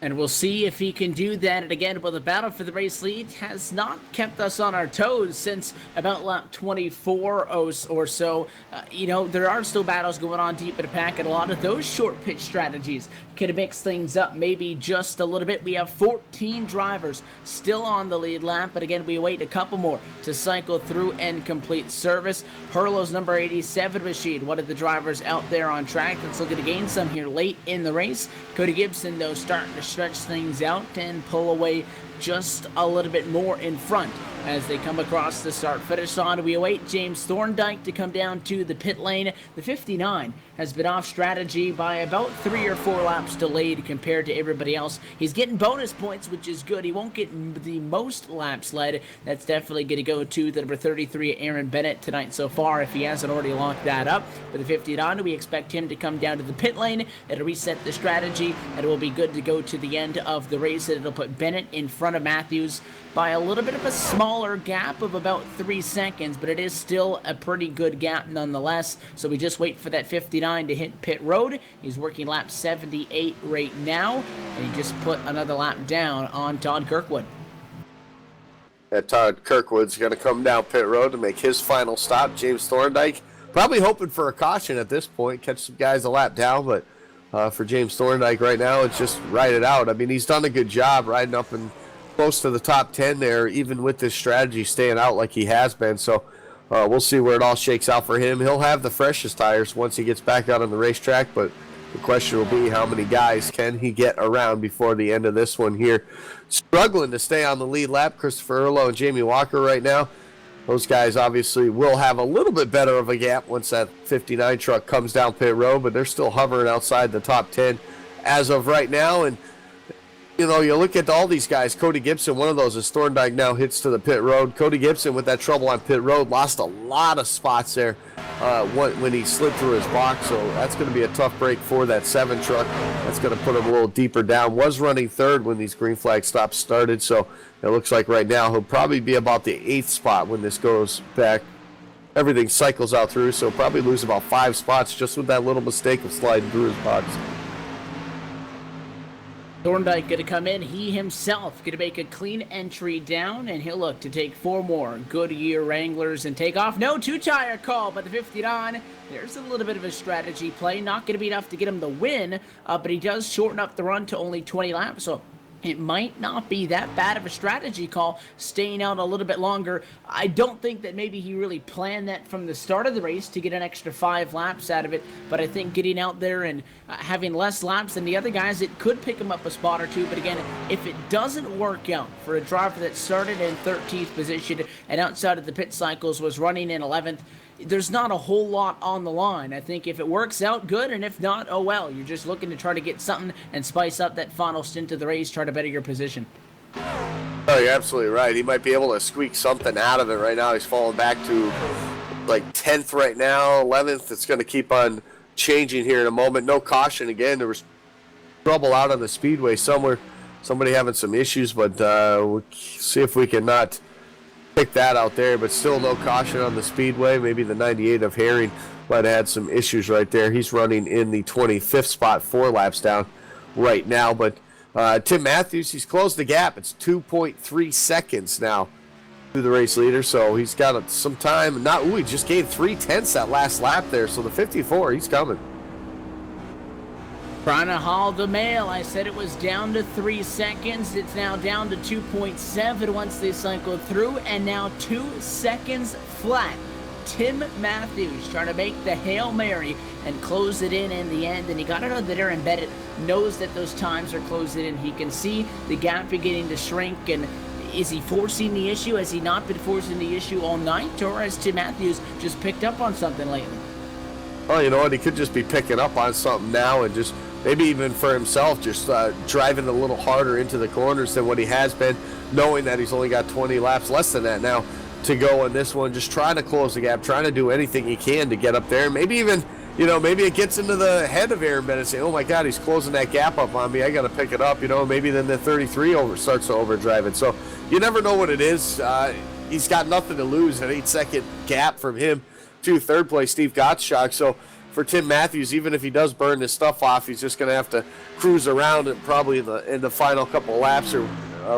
And we'll see if he can do that. And again, well, the battle for the race lead has not kept us on our toes since about lap 24 or so. There are still battles going on deep in the pack, and a lot of those short pitch strategies could mix things up maybe just a little bit. We have 14 drivers still on the lead lap, but again, we wait a couple more to cycle through and complete service. Hurlo's number 87 machine, one of the drivers out there on track that's looking to gain some here late in the race. Cody Gibson, though, starting to stretch things out and pull away just a little bit more in front as they come across the start-finish line. We await James Thorndike to come down to the pit lane. The 59 has been off strategy by about 3 or 4 laps delayed compared to everybody else. He's getting bonus points, which is good. He won't get the most laps led. That's definitely going to go to the number 33, Aaron Bennett, tonight so far, if he hasn't already locked that up. For the 59, we expect him to come down to the pit lane. It'll reset the strategy, and it will be good to go to to the end of the race. It'll put Bennett in front of Matthews by a little bit of a smaller gap of about 3 seconds, but it is still a pretty good gap nonetheless. So we just wait for that 59 to hit pit road. He's working lap 78 right now, and he just put another lap down on Todd Kirkwood. Todd Kirkwood's going to come down pit road to make his final stop. James Thorndike probably hoping for a caution at this point, catch some guys a lap down, but for James Thorndike right now, it's just ride it out. I mean, he's done a good job riding up and close to the top 10 there, even with this strategy staying out like he has been. So we'll see where it all shakes out for him. He'll have the freshest tires once he gets back out on the racetrack, but the question will be how many guys can he get around before the end of this one here. Struggling to stay on the lead lap, Christopher Earlo and Jamie Walker right now. Those guys obviously will have a little bit better of a gap once that 59 truck comes down pit road, but they're still hovering outside the top 10 as of right now. And, you know, you look at all these guys, Cody Gibson, one of those as Thorndike now hits to the pit road. Cody Gibson with that trouble on pit road lost a lot of spots there when he slid through his box, so that's going to be a tough break for that 7 truck. That's going to put him a little deeper down. Was running third when these green flag stops started, so it looks like right now he'll probably be about the 8th spot when this goes back. Everything cycles out through, so probably lose about 5 spots just with that little mistake of sliding through his box. Thorndike going to come in. He himself going to make a clean entry down, and he'll look to take 4 more Goodyear Wranglers and take off. No 2-tire call, but the 59, there's a little bit of a strategy play. Not going to be enough to get him the win, but he does shorten up the run to only 20 laps, so it might not be that bad of a strategy call, staying out a little bit longer. I don't think that maybe he really planned that from the start of the race to get an extra 5 laps out of it, but I think getting out there and having less laps than the other guys, it could pick him up a spot or two. But again, if it doesn't work out for a driver that started in 13th position and outside of the pit cycles was running in 11th, there's not a whole lot on the line. I think if it works out, good, and if not, oh well. You're just looking to try to get something and spice up that final stint of the race, try to better your position. Oh, you're absolutely right. He might be able to squeak something out of it right now. He's falling back to like 10th right now, 11th. It's going to keep on changing here in a moment. No caution again. There was trouble out on the speedway somewhere. Somebody having some issues, but we'll see if we can not pick that out there, but still no caution on the speedway. Maybe the 98 of Herring might have had some issues right there. He's running in the 25th spot, 4 laps down right now. But Tim Matthews, he's closed the gap. It's 2.3 seconds now to the race leader, so he's got some time. He just gained 3/10 that last lap there, so the 54, he's coming. Trying to haul the mail. I said it was down to 3 seconds. It's now down to 2.7 once they cycle through, and now 2 seconds flat. Tim Matthews trying to make the Hail Mary and close it in the end, and he got it out there, and Bennett knows that those times are closing in. He can see the gap beginning to shrink, and is he forcing the issue? Has he not been forcing the issue all night, or has Tim Matthews just picked up on something lately? Well, you know what? He could just be picking up on something now and just maybe even for himself, just driving a little harder into the corners than what he has been, knowing that he's only got 20 laps, less than that now, to go in this one. Just trying to close the gap, trying to do anything he can to get up there. Maybe even, you know, maybe it gets into the head of Aaron Bennett saying, oh my God, he's closing that gap up on me. I got to pick it up, you know. Maybe then the 33 starts to overdrive it. So you never know what it is. He's got nothing to lose, an 8-second gap from him to third place, Steve Gottschalk. So for Tim Matthews, even if he does burn this stuff off, he's just going to have to cruise around and probably in the final couple of laps or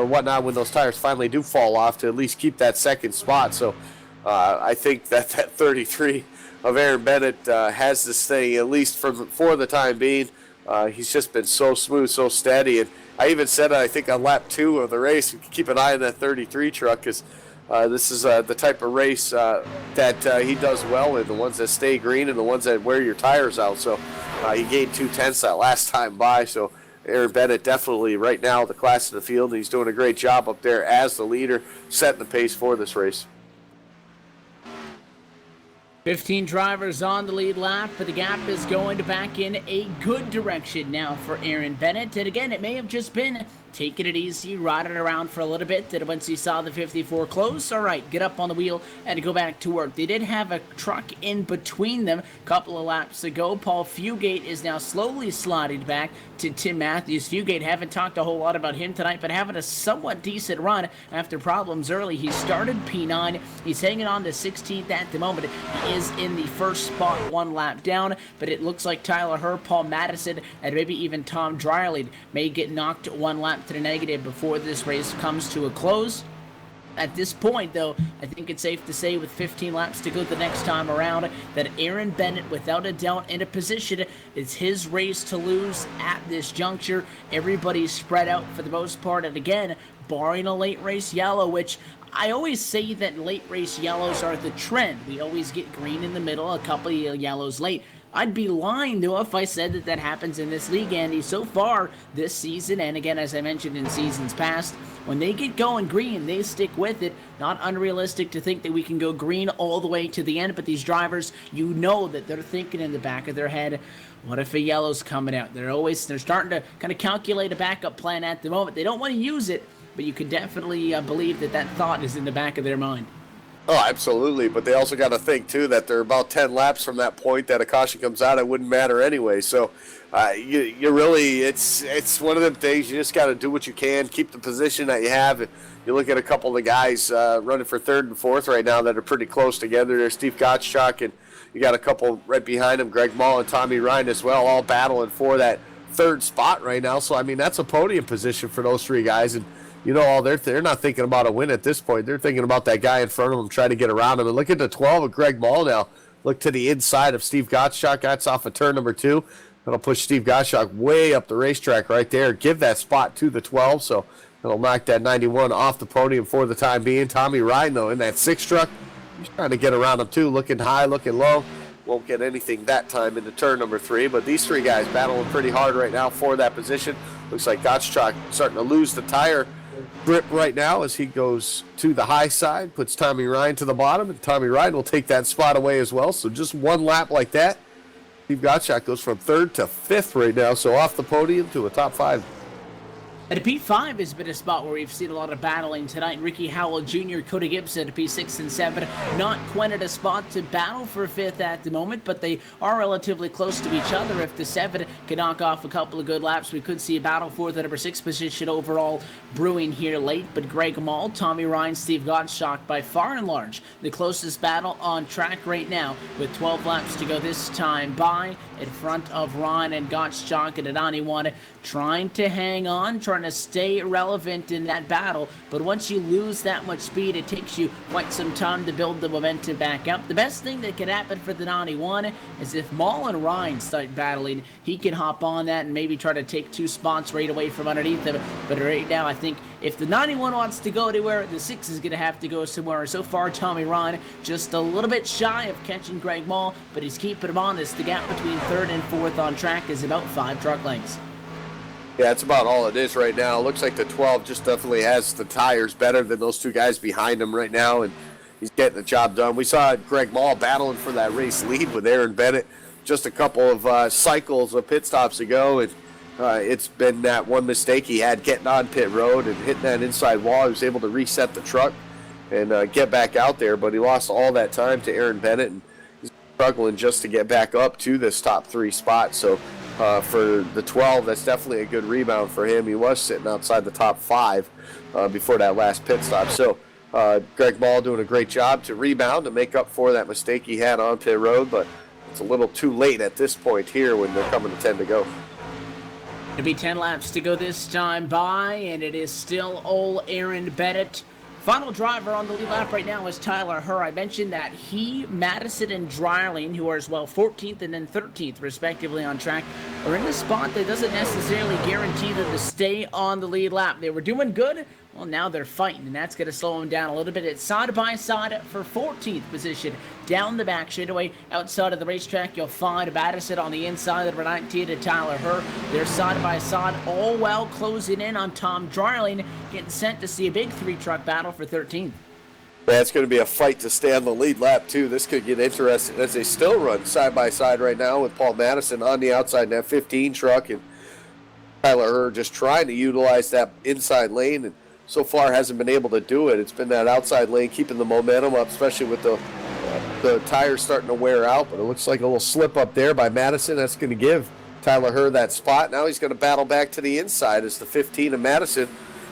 whatnot when those tires finally do fall off to at least keep that second spot. So I think that 33 of Aaron Bennett has this thing, at least for the time being. He's just been so smooth, so steady. And I even said, I think on lap 2 of the race, keep an eye on that 33 truck because this is the type of race that he does well in, the ones that stay green and the ones that wear your tires out. So he gained 2/10 that last time by. So Aaron Bennett definitely right now the class in the field, and he's doing a great job up there as the leader, setting the pace for this race. 15 drivers on the lead lap, but the gap is going to back in a good direction now for Aaron Bennett. And again, it may have just been taking it easy, riding around for a little bit. Then once he saw the 54 close, all right, get up on the wheel and go back to work. They did have a truck in between them a couple of laps ago. Paul Fugate is now slowly sliding back to Tim Matthews. Fugate, haven't talked a whole lot about him tonight, but having a somewhat decent run after problems early. He started P9. He's hanging on to 16th at the moment. He is in the first spot, 1 lap down, but it looks like Tyler Herr, Paul Madison, and maybe even Tom Dryling may get knocked 1 lap to the negative before this race comes to a close. At this point, though, I think it's safe to say with 15 laps to go the next time around that Aaron Bennett, without a doubt, in a position, it's his race to lose at this juncture. Everybody's spread out for the most part, and again, barring a late race yellow, which I always say that late race yellows are the trend. We always get green in the middle, a couple of yellows late. I'd be lying, though, if I said that that happens in this league, Andy. So far this season, and again, as I mentioned in seasons past, when they get going green, they stick with it. Not unrealistic to think that we can go green all the way to the end, but these drivers, you know that they're thinking in the back of their head, what if a yellow's coming out? They're starting to kind of calculate a backup plan at the moment. They don't want to use it, but you can definitely believe that that thought is in the back of their mind. Oh, absolutely. But they also got to think, too, that they're about 10 laps from that point that a caution comes out. It wouldn't matter anyway. So you really, it's one of them things. You just got to do what you can, keep the position that you have. You look at a couple of the guys running for third and fourth right now that are pretty close together. There's Steve Gottschalk, and you got a couple right behind him, Greg Mall and Tommy Ryan as well, all battling for that third spot right now. So, I mean, that's a podium position for those 3 guys. And you know, they're not thinking about a win at this point. They're thinking about that guy in front of them, trying to get around him. And look at the 12 of Greg Mall now. Look to the inside of Steve Gottschalk. That's off of turn number 2. That'll push Steve Gottschalk way up the racetrack right there. Give that spot to the 12, so it'll knock that 91 off the podium for the time being. Tommy Ryan, though, in that 6 truck, he's trying to get around him too, looking high, looking low. Won't get anything that time into turn number 3, but these 3 guys battling pretty hard right now for that position. Looks like Gottschalk starting to lose the tire grip right now as he goes to the high side, puts Tommy Ryan to the bottom, and Tommy Ryan will take that spot away as well. So just 1 lap like that, Steve Gottschalk goes from 3rd to 5th right now, so off the podium to a top 5. And P5 has been a spot where we've seen a lot of battling tonight. Ricky Howell Jr., Cody Gibson at P6 and 7, not quite at a spot to battle for 5th at the moment, but they are relatively close to each other. If the 7 can knock off a couple of good laps, we could see a battle for the number 6 position overall brewing here late. But Greg Mall, Tommy Ryan, Steve Gottschalk, by far and large, the closest battle on track right now, with 12 laps to go this time by, in front of Ryan and Gottschalk and Adani trying to hang on, trying to stay relevant in that battle. But once you lose that much speed, it takes you quite some time to build the momentum back up. The best thing that can happen for the 91 is if Mall and Ryan start battling, he can hop on that and maybe try to take 2 spots right away from underneath him. But right now, I think if the 91 wants to go anywhere, the 6 is going to have to go somewhere. So far, Tommy Ryan just a little bit shy of catching Greg Mall, but he's keeping him honest. The gap between 3rd and 4th on track is about 5 truck lengths. Yeah, that's about all it is right now. It looks like the 12 just definitely has the tires better than those 2 guys behind him right now, and he's getting the job done. We saw Greg Mall battling for that race lead with Aaron Bennett just a couple of cycles of pit stops ago, and it's been that one mistake he had getting on pit road and hitting that inside wall. He was able to reset the truck and get back out there, but he lost all that time to Aaron Bennett, and he's struggling just to get back up to this top 3 spot. So for the 12, that's definitely a good rebound for him. He was sitting outside the top 5 before that last pit stop. So Greg Mall doing a great job to rebound to make up for that mistake he had on pit road, but it's a little too late at this point here when they're coming to 10 to go. It'll be 10 laps to go this time by, and it is still old Aaron Bennett. Final driver on the lead lap right now is Tyler Herr. I mentioned that he, Madison, and Dryling, who are as well 14th and then 13th, respectively, on track, are in a spot that doesn't necessarily guarantee them to stay on the lead lap. They were doing good. Well, now they're fighting, and that's going to slow them down a little bit. It's side by side for 14th position. Down the back straightaway outside of the racetrack, you'll find Madison on the inside of the 19 to Tyler Herr. They're side by side, all while closing in on Tom Dryling, getting sent to see a big 3-truck battle for 13th. That's going to be a fight to stay on the lead lap, too. This could get interesting as they still run side by side right now with Paul Madison on the outside in that 15 truck, and Tyler Herr just trying to utilize that inside lane, and so far hasn't been able to do it. It's been that outside lane keeping the momentum up, especially with the tires starting to wear out. But it looks like a little slip up there by Madison. That's going to give Tyler Herr that spot. Now he's going to battle back to the inside as the 15 of Madison.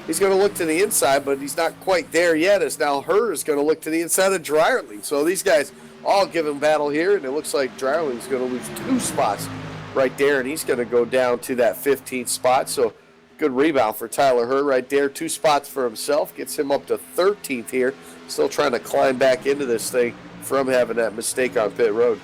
He's going to look to the inside, but he's not quite there yet, as now Herr is going to look to the inside of Dryerling. So these guys all give him battle here, and it looks like Dryerling's going to lose 2 spots right there, and he's going to go down to that 15th spot. So good rebound for Tyler Herr right there. 2 spots for himself, gets him up to 13th here. Still trying to climb back into this thing from having that mistake on pit road.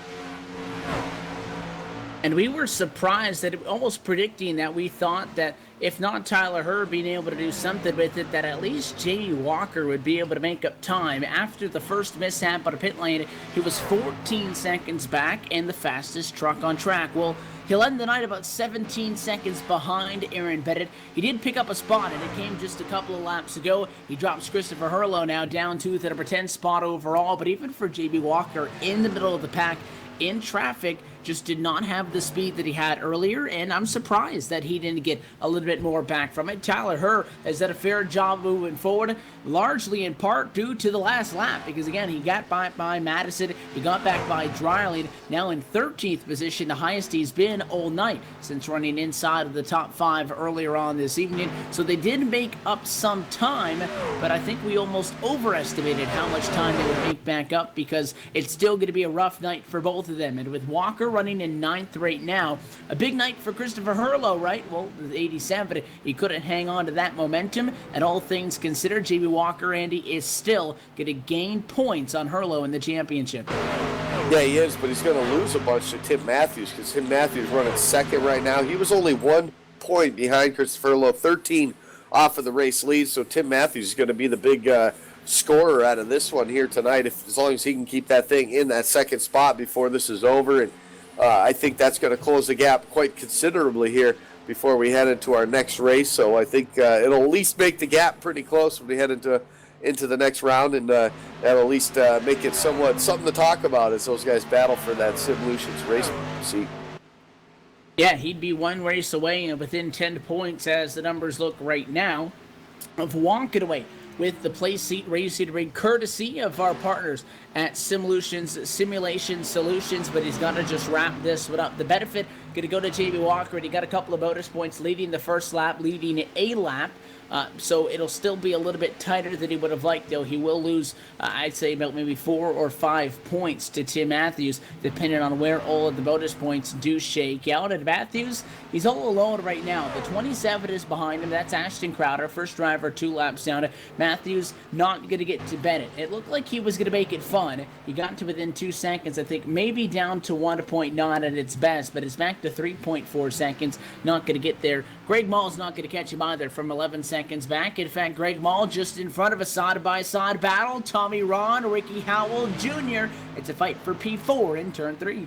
And we were surprised that almost predicting that we thought that if not Tyler Herr being able to do something with it, that at least Jamie Walker would be able to make up time. After the first mishap on a pit lane, he was 14 seconds back and the fastest truck on track. Well, he'll end the night about 17 seconds behind Aaron Bennett. He did pick up a spot, and it came just a couple of laps ago. He drops Christopher Herlo now down to the number 10 spot overall, but even for Jamie Walker in the middle of the pack, in traffic, just did not have the speed that he had earlier, and I'm surprised that he didn't get a little bit more back from it. Tyler Herr has done a fair job moving forward, largely in part due to the last lap, because again, he got by Madison, he got back by Dryerling, now in 13th position, the highest he's been all night since running inside of the top 5 earlier on this evening. So they did make up some time, but I think we almost overestimated how much time they would make back up, because it's still going to be a rough night for both of them. And with Walker running in 9th right now, a big night for Christopher Herlo, right? Well, the 87, he couldn't hang on to that momentum, and all things considered, Jamie Walker, Andy, is still going to gain points on Herlo in the championship. Yeah, he is, but he's going to lose a bunch to Tim Matthews, because Tim Matthews running second right now. He was only 1 point behind Christopher Herlo, 13 off of the race lead, so Tim Matthews is going to be the big scorer out of this one here tonight, as long as he can keep that thing in that second spot before this is over. And I think that's going to close the gap quite considerably here before we head into our next race. So I think it'll at least make the gap pretty close when we head into the next round, and that'll at least make it somewhat something to talk about as those guys battle for that Solutions race seat. Yeah, he'd be 1 race away and within 10 points as the numbers look right now of walking away with the place seat racing ring, courtesy of our partners at Simulation Solutions, but he's got to just wrap this one up. The benefit going to go to Jamie Walker, and he got a couple of bonus points leading the first lap, leading a lap. So it'll still be a little bit tighter than he would have liked, though. He will lose, I'd say, about maybe 4 or 5 points to Tim Matthews, depending on where all of the bonus points do shake out. And Matthews, he's all alone right now. The 27 is behind him. That's Ashton Crowder, first driver, 2 laps down. Matthews not going to get to Bennett. It looked like he was going to make it fun. He got to within 2 seconds, I think, maybe down to 1.9 at its best, but it's back to 3.4 seconds. Not going to get there. Greg Mall's not going to catch him either from 11 seconds back. In fact, Greg Mall just in front of a side-by-side battle. Tommy Ron, Ricky Howell Jr. It's a fight for P4 in turn 3.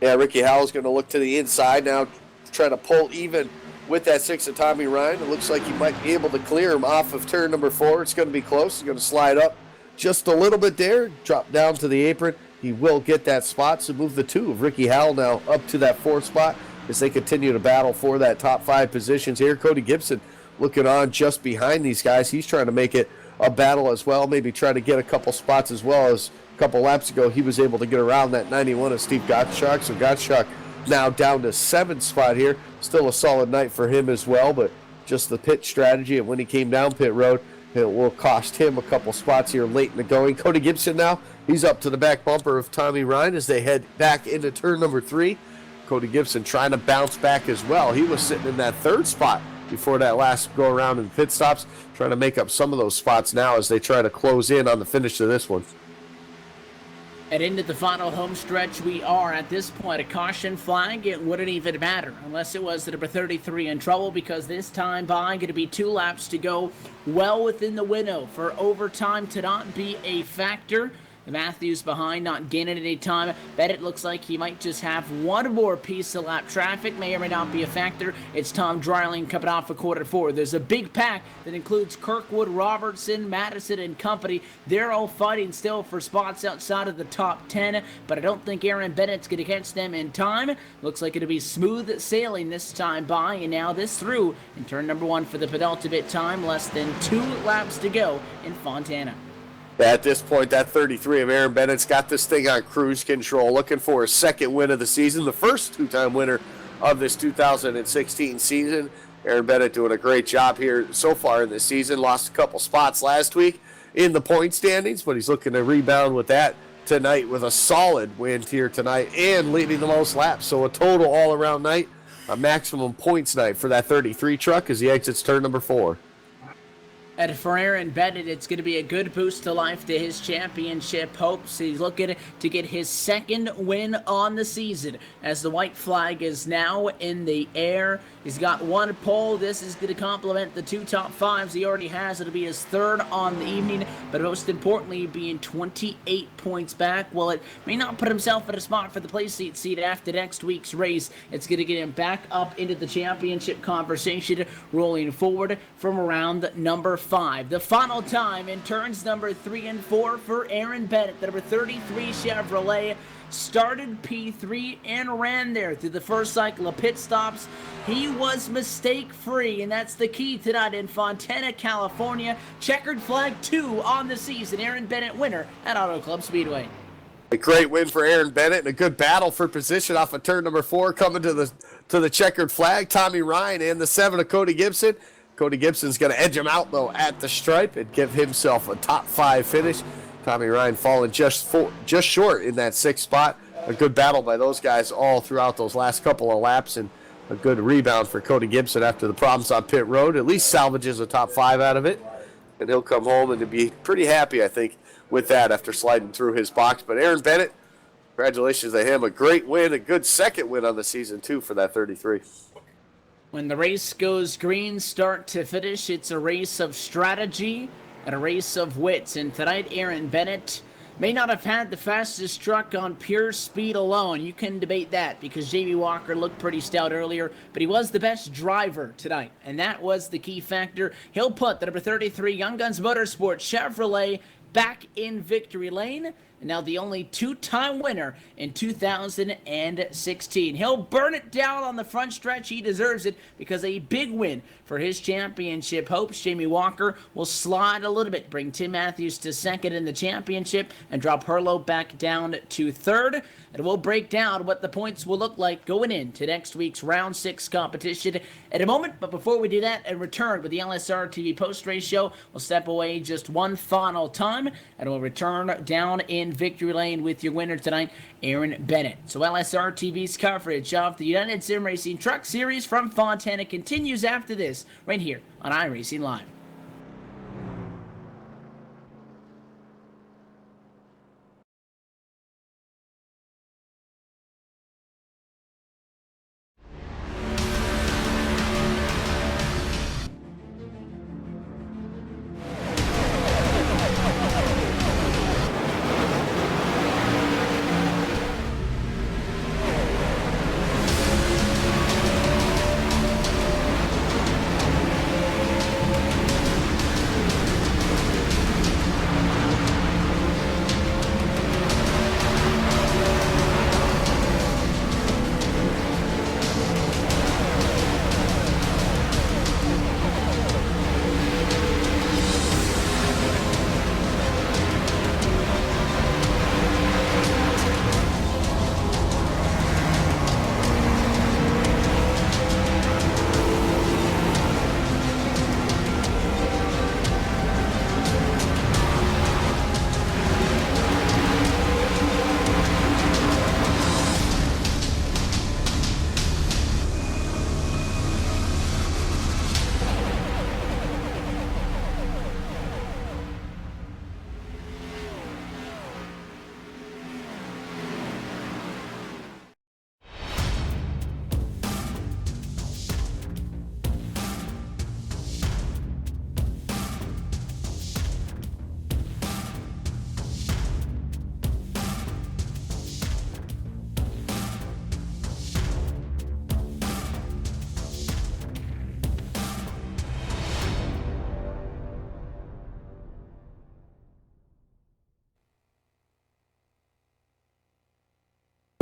Yeah, Ricky Howell's going to look to the inside now, trying to pull even with that 6 of Tommy Ryan. It looks like he might be able to clear him off of turn number 4. It's going to be close. He's going to slide up just a little bit there, drop down to the apron. He will get that spot, so move the 2 of Ricky Howell now up to that 4th spot as they continue to battle for that top 5 positions here. Cody Gibson looking on just behind these guys. He's trying to make it a battle as well, maybe try to get a couple spots as well. As a couple laps ago, he was able to get around that 91 of Steve Gottschalk. So Gottschalk now down to 7th spot here. Still a solid night for him as well, but just the pit strategy and when he came down pit road, it will cost him a couple spots here late in the going. Cody Gibson now, he's up to the back bumper of Tommy Ryan as they head back into turn number 3. Cody Gibson trying to bounce back as well. He was sitting in that 3rd spot before that last go around in pit stops, trying to make up some of those spots now as they try to close in on the finish of this one. And into the final home stretch, we are at this point a caution flag. It wouldn't even matter unless it was the number 33 in trouble, because this time by going to be 2 laps to go, well within the window for overtime to not be a factor. Matthews behind, not gaining any time. Bennett looks like he might just have one more piece of lap traffic. May or may not be a factor. It's Tom Dreiling coming off a quarter four. There's a big pack that includes Kirkwood, Robertson, Madison, and company. They're all fighting still for spots outside of the top 10, but I don't think Aaron Bennett's going to catch them in time. Looks like it'll be smooth sailing this time by, and now this through in turn number 1 for the penultimate time. Less than 2 laps to go in Fontana. At this point, that 33 of Aaron Bennett's got this thing on cruise control, looking for a second win of the season, the first two-time winner of this 2016 season. Aaron Bennett doing a great job here so far in this season. Lost a couple spots last week in the point standings, but he's looking to rebound with that tonight with a solid win here tonight and leading the most laps. So a total all-around night, a maximum points night for that 33 truck as he exits turn number 4. And for Aaron Bennett, it's going to be a good boost to life to his championship hopes. He's looking to get his second win on the season as the white flag is now in the air. He's got one pole. This is going to complement the 2 top 5s he already has. It'll be his 3rd on the evening, but most importantly, being 28 points back. While it may not put himself in a spot for the place seat after next week's race, it's going to get him back up into the championship conversation, rolling forward from around number 5. The final time in turns number 3 and 4 for Aaron Bennett. The number 33 Chevrolet started P3 and ran there through the first cycle of pit stops. He was mistake-free, and that's the key tonight in Fontana, California. Checkered flag 2 on the season. Aaron Bennett winner at Auto Club Speedway. A great win for Aaron Bennett and a good battle for position off of turn number 4, coming to the checkered flag. Tommy Ryan and the 7 of Cody Gibson. Cody Gibson's going to edge him out, though, at the stripe and give himself a top 5 finish. Tommy Ryan falling just short in that 6th spot. A good battle by those guys all throughout those last couple of laps, and a good rebound for Cody Gibson after the problems on pit road. At least salvages a top 5 out of it, and he'll come home and be pretty happy, I think, with that after sliding through his box. But Aaron Bennett, congratulations to him. A great win, a good second win on the season, too, for that 33. When the race goes green start to finish, it's a race of strategy and a race of wits. And tonight, Aaron Bennett may not have had the fastest truck on pure speed alone. You can debate that because Jamie Walker looked pretty stout earlier, but he was the best driver tonight, and that was the key factor. He'll put the number 33 Young Guns Motorsports Chevrolet back in victory lane, and now the only 2-time winner in 2016. He'll burn it down on the front stretch. He deserves it because a big win for his championship hopes. Jamie Walker will slide a little bit, bring Tim Matthews to 2nd in the championship, and drop Herlo back down to 3rd. And we'll break down what the points will look like going into next week's Round 6 competition in a moment. But before we do that and return with the LSRTV post-race show, we'll step away just one final time, and we'll return down in victory lane with your winner tonight, Aaron Bennett. So LSRTV's coverage of the United Sim Racing Truck Series from Fontana continues after this, right here on iRacing Live.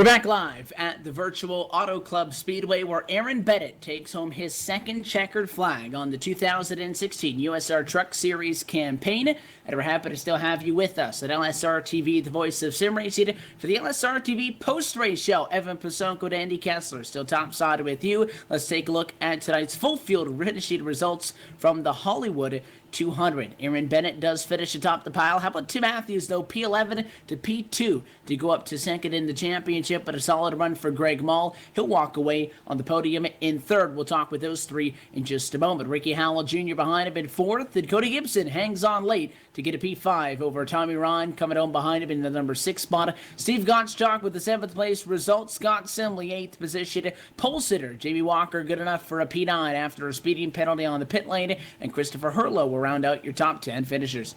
We're back live at the virtual Auto Club Speedway where Aaron Bennett takes home his second checkered flag on the 2016 USR Truck Series campaign. And we're happy to still have you with us at LSRTV, the voice of sim racing, for the LSRTV post-race show. Evan Pasonko and Andy Kessler still topside with you. Let's take a look at tonight's full field finishing results from the Hollywood 200. Aaron Bennett does finish atop the pile. How about Tim Matthews, though? P11 to P2 to go up to second in the championship, but a solid run for Greg Mall. He'll walk away on the podium in third. We'll talk with those three in just a moment. Ricky Howell Jr. behind him in fourth, and Cody Gibson hangs on late to get a P5 over Tommy Ron, coming home behind him in the number 6 spot. Steve Gottschalk with the 7th place result. Scott Simley, 8th position. Pole sitter Jamie Walker good enough for a P9 after a speeding penalty on the pit lane, and Christopher Hurlow will round out your top 10 finishers.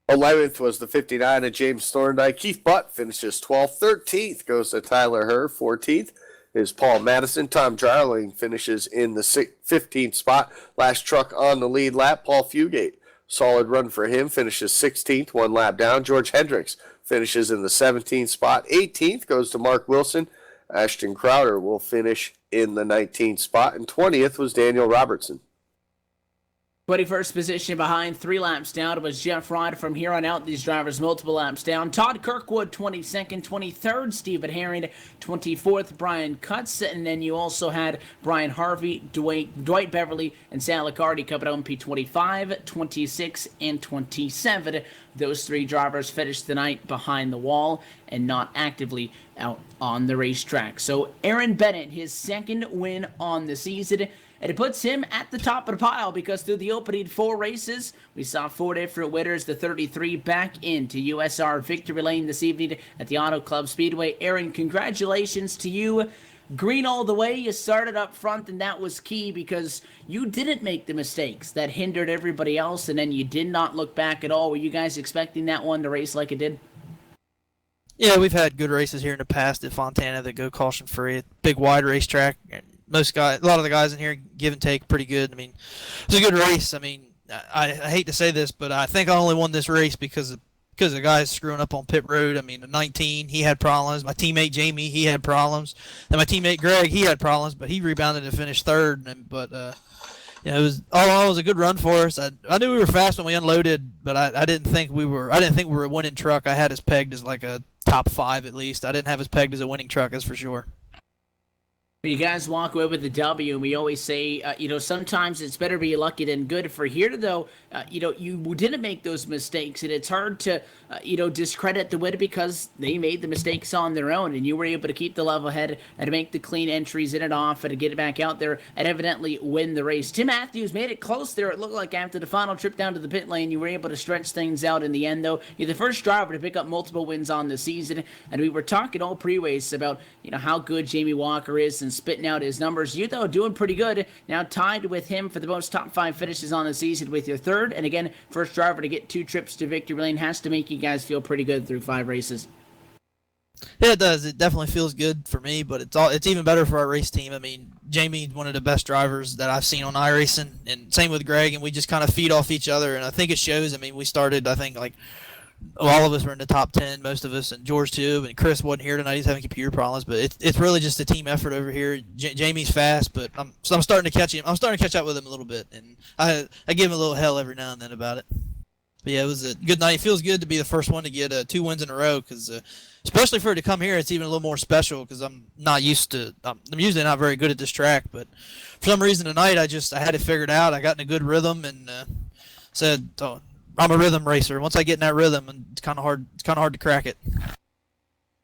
11th was the 59 of James Thorndike. Keith Butt finishes 12th. 13th goes to Tyler Herr. 14th is Paul Madison. Tom Jarling finishes in the 15th spot. Last truck on the lead lap, Paul Fugate. Solid run for him, finishes 16th, 1 lap down. George Hendricks finishes in the 17th spot. 18th goes to Mark Wilson. Ashton Crowder will finish in the 19th spot. And 20th was Daniel Robertson. 21st position behind, 3 laps down. It was Jeff Rod. From here on out, these drivers multiple laps down. Todd Kirkwood, 22nd. 23rd, Stephen Herring. 24th, Brian Cutts. And then you also had Brian Harvey, Dwight Beverly, and Sal Liccardi coming home P25, 26, and 27. Those 3 drivers finished the night behind the wall and not actively out on the racetrack. So Aaron Bennett, his second win on the season. And it puts him at the top of the pile because through the opening 4 races, we saw 4 different winners. The 33 back into USR Victory Lane this evening at the Auto Club Speedway. Aaron, congratulations to you. Green all the way. You started up front, and that was key because you didn't make the mistakes that hindered everybody else, and then you did not look back at all. Were you guys expecting that one to race like it did? Yeah, we've had good races here in the past at Fontana that go caution-free. Big, wide racetrack. A lot of the guys in here give and take pretty good. I mean, it's a good race. I mean, I hate to say this, but I think I only won this race because the guys screwing up on pit road. I mean, the 19, he had problems. My teammate Jamie, he had problems. And my teammate Greg, he had problems, but he rebounded to finish third. But it was all in all, it was a good run for us. I knew we were fast when we unloaded, but I didn't think we were a winning truck. I had us pegged as like a top 5 at least. I didn't have us pegged as a winning truck, that's for sure. You guys walk away with the W, and we always say, sometimes it's better be lucky than good. For here, though, you didn't make those mistakes, and it's hard to, discredit the win because they made the mistakes on their own, and you were able to keep the level head and to make the clean entries in and off and to get it back out there and evidently win the race. Tim Matthews made it close there. It looked like after the final trip down to the pit lane, you were able to stretch things out in the end, though. You're the first driver to pick up multiple wins on the season, and we were talking all pre-race about, how good Jamie Walker is and spitting out his numbers. You, though, doing pretty good. Now tied with him for the most top 5 finishes on the season with your third. And again, first driver to get 2 trips to victory lane has to make you guys feel pretty good through 5 races. Yeah, it does. It definitely feels good for me, but it's even better for our race team. I mean, Jamie's one of the best drivers that I've seen on iRacing, and same with Greg, and we just kind of feed off each other, and I think it shows. I mean, we started, I think, all of us were in the top 10, most of us, and George too, and Chris wasn't here tonight. He's having computer problems, but it's really just a team effort over here. Jamie's fast, but I'm starting to catch him. I'm starting to catch up with him a little bit, and I give him a little hell every now and then about it. But yeah, it was a good night. It feels good to be the first one to get 2 wins in a row, because especially for it to come here, it's even a little more special because I'm not used to. I'm usually not very good at this track, but for some reason tonight I had it figured out. I got in a good rhythm and said. Oh, I'm a rhythm racer. Once I get in that rhythm, it's kind of hard to crack it.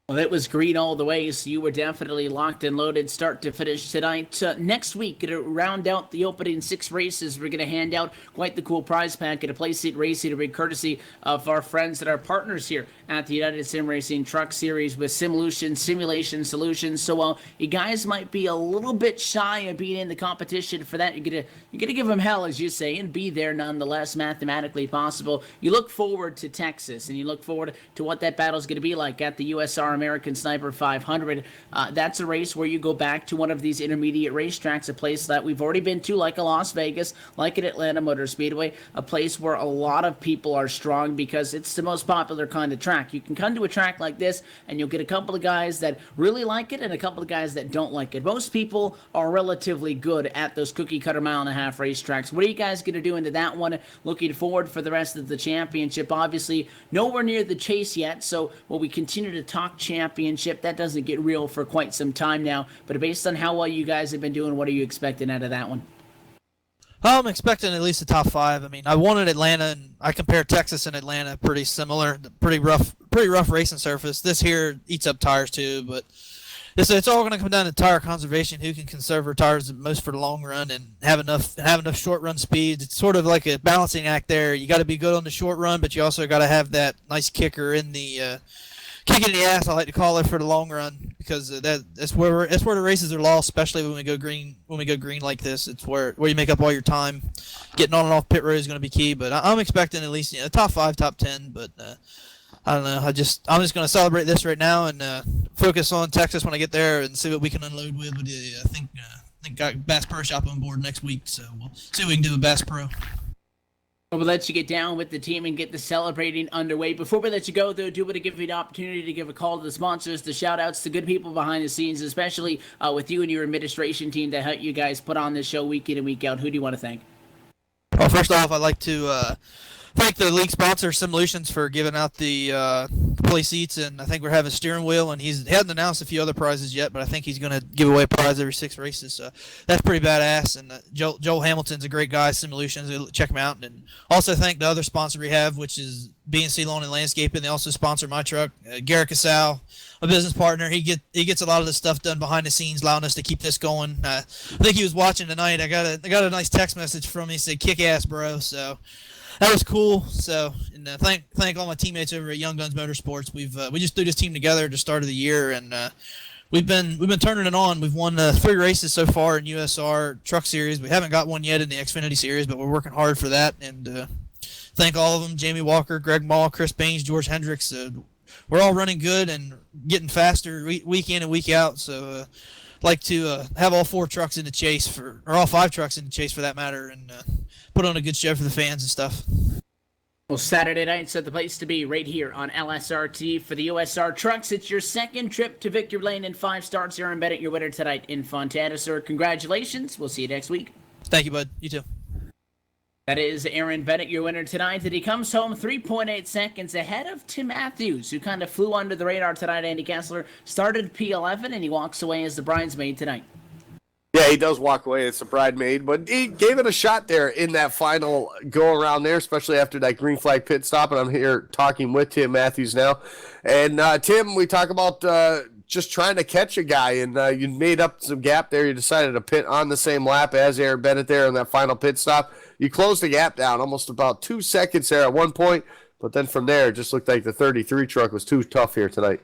Well, it was green all the way, so you were definitely locked and loaded start to finish tonight. Next week, to round out the opening 6 races, we're going to hand out quite the cool prize pack at a Place Seat Racing to be courtesy of our friends and our partners here at the United Sim Racing Truck Series with Simulution Simulation Solutions. So while you guys might be a little bit shy of being in the competition for that, you're gonna give them hell, as you say, and be there nonetheless, mathematically possible. You look forward to Texas, and you look forward to what that battle's going to be like at the USR our American Sniper 500. That's a race where you go back to one of these intermediate racetracks, a place that we've already been to, like a Las Vegas, like an Atlanta Motor Speedway, a place where a lot of people are strong because it's the most popular kind of track. You can come to a track like this and you'll get a couple of guys that really like it and a couple of guys that don't like it. Most people are relatively good at those cookie-cutter mile-and-a-half racetracks. What are you guys going to do into that one? Looking forward for the rest of the championship. Obviously, nowhere near the chase yet, so while we continue to talk championship, that doesn't get real for quite some time now. But based on how well you guys have been doing, what are you expecting out of that one? I'm expecting at least a top 5. I mean, I wanted Atlanta, and I compare Texas and Atlanta pretty similar. Pretty rough racing surface. This here eats up tires too, but it's all going to come down to tire conservation. Who can conserve their tires the most for the long run and have enough short run speed. It's sort of like a balancing act there. You got to be good on the short run, but you also got to have that nice kicker in the kick in the ass, I like to call it, for the long run, because that's where the races are lost, especially when we go green. When we go green like this, it's where you make up all your time. Getting on and off pit road is going to be key, but I'm expecting at least top 5, top 10. But I don't know. I'm just going to celebrate this right now and focus on Texas when I get there and see what we can unload with. But I think got Bass Pro Shop on board next week, so we'll see what we can do with Bass Pro. We'll let you get down with the team and get the celebrating underway. Before we let you go, though, do want to give you an opportunity to give a call to the sponsors, the shout-outs to good people behind the scenes, especially with you and your administration team that help you guys put on this show week in and week out. Who do you want to thank? Well, first off, I'd like to thank the league sponsor, Simulations, for giving out the play seats, and I think we're having a steering wheel, and he hasn't announced a few other prizes yet, but I think he's going to give away a prize every 6 races, so that's pretty badass. And Joel Hamilton's a great guy, Simulations, check him out. And also thank the other sponsor we have, which is B&C Lawn and Landscaping. They also sponsor my truck. Garrett Casal, a business partner, he gets a lot of the stuff done behind the scenes, allowing us to keep this going. I think he was watching tonight. I got a nice text message from him. He said, "Kick ass, bro." So that was cool. So, and thank all my teammates over at Young Guns Motorsports. We just threw this team together at the start of the year, and we've been turning it on. We've won 3 races so far in USR Truck Series. We haven't got one yet in the Xfinity Series, but we're working hard for that. And thank all of them: Jamie Walker, Greg Mall, Chris Baines, George Hendricks. We're all running good and getting faster week in and week out. So, like to have all 4 trucks in the chase or all 5 trucks in the chase for that matter, and put on a good show for the fans and stuff. Well, Saturday night's the place to be, right here on LSRT for the USR Trucks. It's your second trip to Victory Lane in 5 starts. Aaron Bennett, your winner tonight in Fontana. Sir, congratulations. We'll see you next week. Thank you, bud. You too. That is Aaron Bennett, your winner tonight, and he comes home 3.8 seconds ahead of Tim Matthews, who kind of flew under the radar tonight. Andy Kessler started P11, and he walks away as the bridesmaid tonight. Yeah, he does walk away as a bridesmaid, but he gave it a shot there in that final go-around there, especially after that green flag pit stop, and I'm here talking with Tim Matthews now. And, Tim, we talk about just trying to catch a guy, and you made up some gap there. You decided to pit on the same lap as Aaron Bennett there in that final pit stop. You closed the gap down almost about 2 seconds there at one point, but then from there it just looked like the 33 truck was too tough here tonight.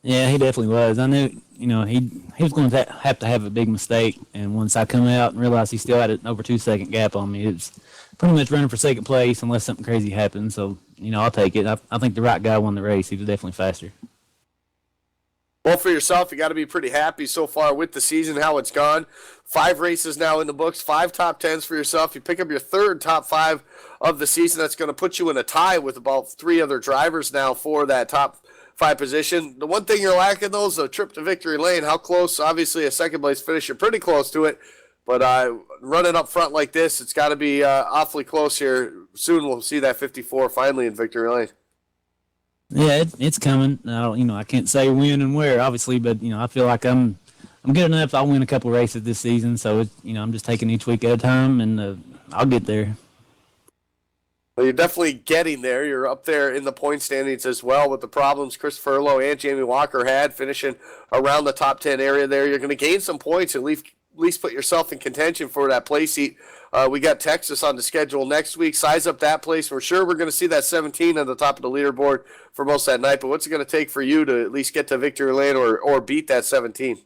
Yeah, he definitely was. I knew, he was going to have a big mistake, and once I come out and realized he still had an over 2 second gap on me, it was pretty much running for second place unless something crazy happened. So, I'll take it. I think the right guy won the race. He was definitely faster. Well, for yourself, you got to be pretty happy so far with the season, how it's gone. 5 races now in the books, 5 top 10s for yourself. You pick up your 3rd top 5 of the season. That's going to put you in a tie with about 3 other drivers now for that top 5 position. The one thing you're lacking, though, is a trip to victory lane. How close? Obviously, a second-place finish. You're pretty close to it. But running up front like this, it's got to be awfully close here. Soon we'll see that 54 finally in victory lane. Yeah, it's coming. I can't say when and where, obviously, but I feel like I'm good enough. I'll win a couple races this season, so I'm just taking each week at a time, and I'll get there. Well, you're definitely getting there. You're up there in the point standings as well with the problems Chris Furlow and Jamie Walker had, finishing around the top 10 area there. You're going to gain some points, at least put yourself in contention for that play seat. We got Texas on the schedule next week. Size up that place. We're sure we're going to see that 17 on the top of the leaderboard for most of that night. But what's it going to take for you to at least get to victory lane or beat that 17?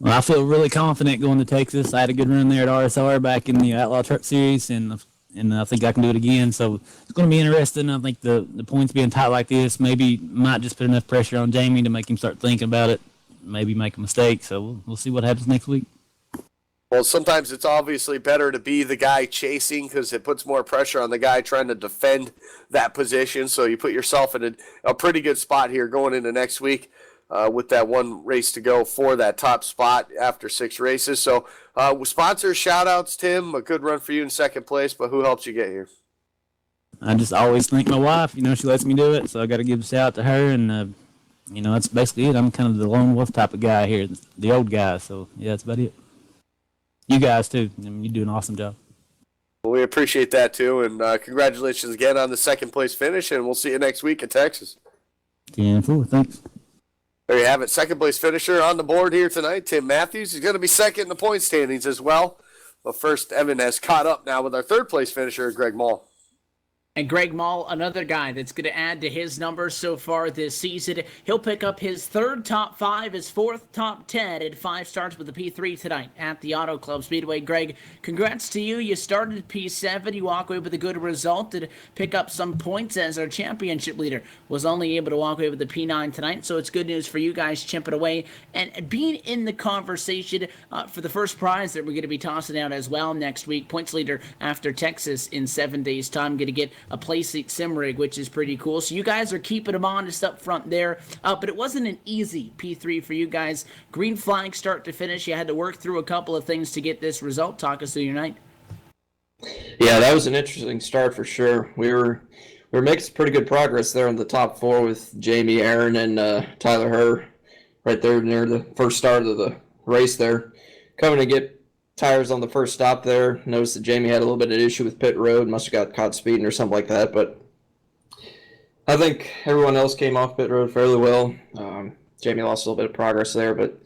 Well, I feel really confident going to Texas. I had a good run there at RSR back in the Outlaw Truck Series, and and I think I can do it again. So it's going to be interesting. I think the points being tight like this maybe might just put enough pressure on Jamie to make him start thinking about it, maybe make a mistake. So we'll see what happens next week. Well, sometimes it's obviously better to be the guy chasing because it puts more pressure on the guy trying to defend that position. So you put yourself in a pretty good spot here going into next week with that one race to go for that top spot after 6 races. So sponsors, shout-outs, Tim. A good run for you in second place, but who helps you get here? I just always thank my wife. She lets me do it, so I got to give a shout out to her. And, that's basically it. I'm kind of the lone wolf type of guy here, the old guy. So, yeah, that's about it. You guys, too. You do an awesome job. Well, we appreciate that, too. And congratulations again on the second-place finish, and we'll see you next week in Texas. 10-4, thanks. There you have it. Second-place finisher on the board here tonight, Tim Matthews. He's going to be second in the point standings as well. But first, Evan has caught up now with our third-place finisher, Greg Mall. And Greg Mall, another guy that's going to add to his numbers so far this season. He'll pick up his third top 5, his fourth top 10, and 5 starts with a P3 tonight at the Auto Club Speedway. Greg, congrats to you. You started P7. You walk away with a good result and pick up some points as our championship leader. Was only able to walk away with the P9 tonight, so it's good news for you guys chipping away and being in the conversation for the first prize that we're going to be tossing out as well next week. Points leader after Texas in 7 days' time. Going to get a Playseat sim rig, which is pretty cool. So you guys are keeping them honest up front there. But it wasn't an easy P3 for you guys. Green flag start to finish. You had to work through a couple of things to get this result. Talk us through your night. Yeah, that was an interesting start for sure. We were making some pretty good progress there in the top 4 with Jamie, Aaron, and Tyler Herr right there near the first start of the race there. Coming to get tires on the first stop there. Noticed that Jamie had a little bit of issue with pit road. Must have got caught speeding or something like that. But I think everyone else came off pit road fairly well. Jamie lost a little bit of progress there. But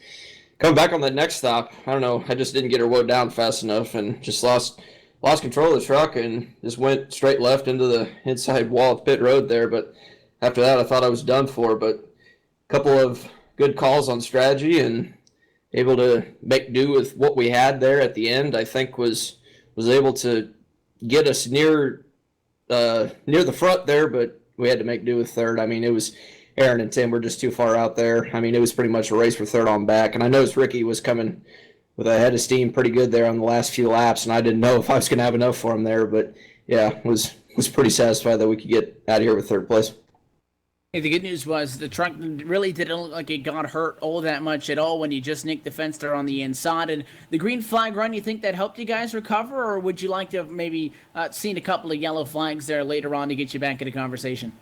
coming back on that next stop, I don't know. I just didn't get her woe down fast enough and just lost control of the truck and just went straight left into the inside wall of pit road there. But after that, I thought I was done for. But a couple of good calls on strategy and able to make do with what we had there at the end. I think was able to get us near the front there, but we had to make do with third. I mean, it was Aaron and Tim were just too far out there. I mean, it was pretty much a race for third on back, and I noticed Ricky was coming with a head of steam pretty good there on the last few laps, and I didn't know if I was going to have enough for him there, but yeah, was pretty satisfied that we could get out of here with third place. Hey, the good news was the truck really didn't look like it got hurt all that much at all when you just nicked the fence there on the inside. And the green flag run, you think that helped you guys recover, or would you like to have maybe seen a couple of yellow flags there later on to get you back in the conversation?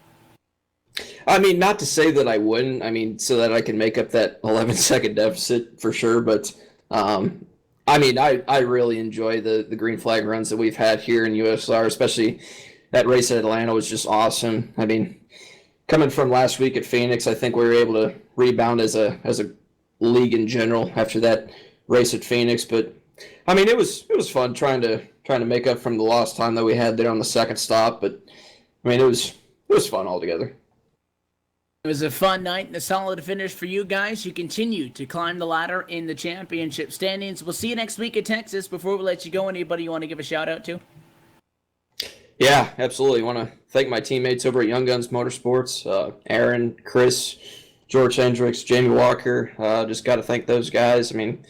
I mean, not to say that I wouldn't. I mean, so that I can make up that 11-second deficit for sure. But, I mean, I really enjoy the green flag runs that we've had here in USR, especially that race at Atlanta was just awesome. I mean, coming from last week at Phoenix, I think we were able to rebound as a league in general after that race at Phoenix. But I mean, it was fun trying to make up from the lost time that we had there on the second stop. But I mean, it was fun altogether. It was a fun night and a solid finish for you guys. You continue to climb the ladder in the championship standings. We'll see you next week at Texas. Before we let you go, anybody you want to give a shout out to? Yeah, absolutely. I want to thank my teammates over at Young Guns Motorsports, Aaron, Chris, George Hendricks, Jamie Walker. Just got to thank those guys. I mean,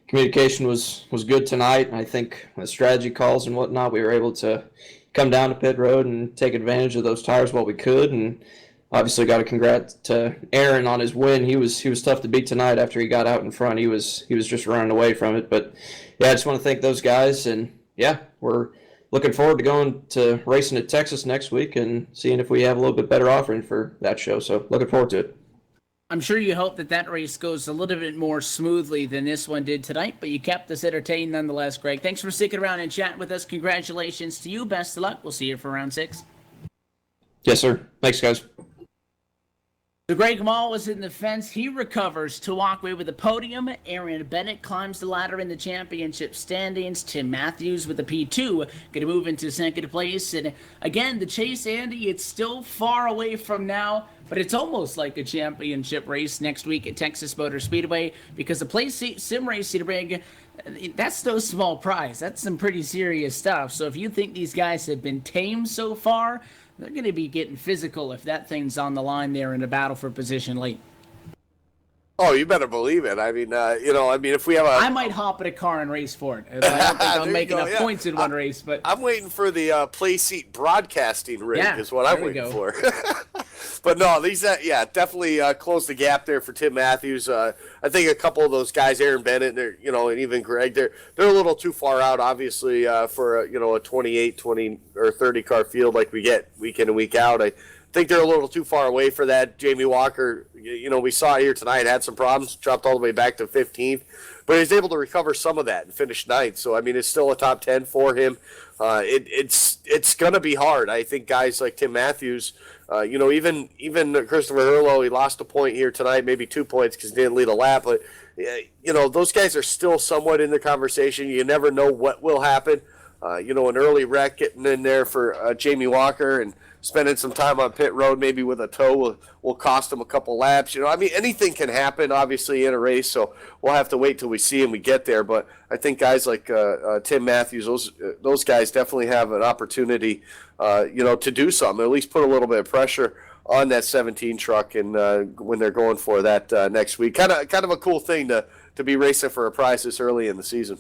communication was good tonight. I think the strategy calls and whatnot, we were able to come down to pit road and take advantage of those tires while we could. And obviously got to congrats to Aaron on his win. He was tough to beat tonight after he got out in front. He was just running away from it. But yeah, I just want to thank those guys. And yeah, we're looking forward to going to racing at Texas next week and seeing if we have a little bit better offering for that show. So looking forward to it. I'm sure you hope that race goes a little bit more smoothly than this one did tonight, but you kept us entertained nonetheless, Greg. Thanks for sticking around and chatting with us. Congratulations to you. Best of luck. We'll see you for round 6. Yes, sir. Thanks, guys. So Greg Mall was in the fence. He recovers to walk away with the podium. Aaron Bennett climbs the ladder in the championship standings. Tim Matthews with a P2 going to move into second place. And again, the chase, Andy, it's still far away from now, but it's almost like a championship race next week at Texas Motor Speedway because the Playseat Sim Racing rig That's no small prize. That's some pretty serious stuff. So if you think these guys have been tamed so far, they're going to be getting physical if that thing's on the line there in a battle for position late. Oh, you better believe it. I mean, if we have I might hop in a car and race for it. I don't think I'll make enough points in one race, but I'm waiting for the play seat broadcasting rig is what I'm waiting for. But no, these definitely close the gap there for Tim Matthews. I think a couple of those guys, Aaron Bennett, and even Greg, they're a little too far out, obviously, for a 28, 20 or 30 car field like we get week in and week out. I think they're a little too far away for that. Jamie Walker, we saw here tonight, had some problems, dropped all the way back to 15th, but he's able to recover some of that and finish 9th. So, I mean, it's still a top 10 for him. It's going to be hard. I think guys like Tim Matthews, even Christopher Hurlow, he lost a point here tonight, maybe 2 points because he didn't lead a lap. But, those guys are still somewhat in the conversation. You never know what will happen. An early wreck getting in there for Jamie Walker and spending some time on pit road, maybe with a tow, will cost him a couple laps. Anything can happen, obviously, in a race, so we'll have to wait till we see him, we get there. But I think guys like Tim Matthews, those guys definitely have an opportunity, to do something, at least put a little bit of pressure on that 17 truck and when they're going for that next week. Kind of a cool thing to be racing for a prize this early in the season.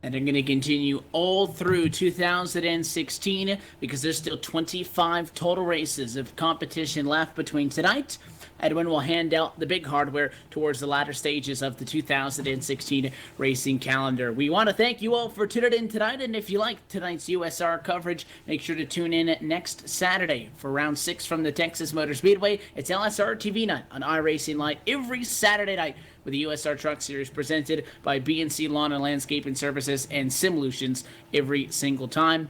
And they're going to continue all through 2016 because there's still 25 total races of competition left between tonight and when we'll hand out the big hardware towards the latter stages of the 2016 racing calendar. We want to thank you all for tuning in tonight, and if you like tonight's USR coverage, make sure to tune in next Saturday for round 6 from the Texas Motor Speedway. It's LSRTV night on iRacing Live every Saturday night with the USR Truck Series presented by BNC Lawn and Landscaping Services and Simlutions every single time.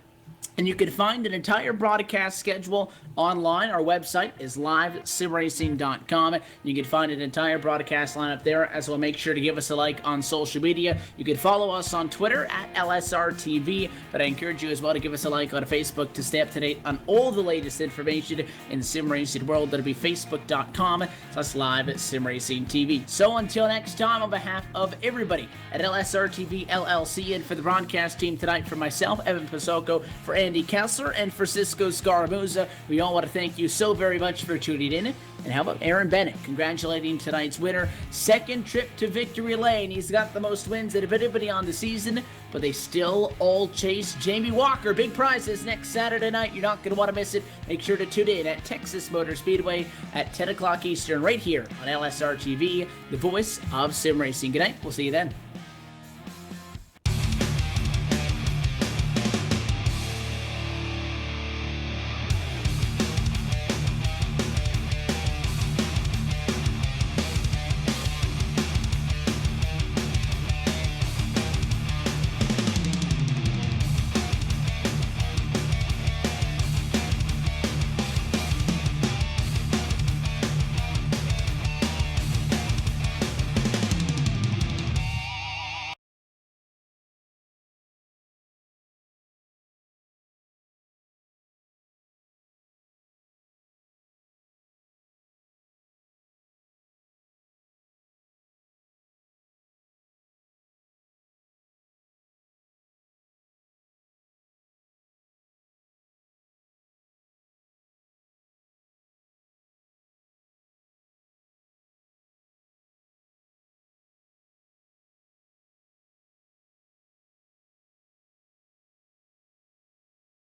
And you can find an entire broadcast schedule online. Our website is livesimracing.com. You can find an entire broadcast lineup there, as well. Make sure to give us a like on social media. You can follow us on Twitter at LSRTV, but I encourage you as well to give us a like on Facebook to stay up to date on all the latest information in the sim racing world. That'll be facebook.com/livesimracingtv. So until next time, on behalf of everybody at LSRTV LLC and for the broadcast team tonight, for myself, Evan Pasoko, for Andy Kessler, and for Cisco Scaramuza, we all want to thank you so very much for tuning in. And how about Aaron Bennett congratulating tonight's winner? Second trip to victory lane. He's got the most wins out of anybody on the season, but they still all chase Jamie Walker. Big prizes next Saturday night. You're not going to want to miss it. Make sure to tune in at Texas Motor Speedway at 10 o'clock Eastern right here on LSR TV, the voice of sim racing. Good night. We'll see you then.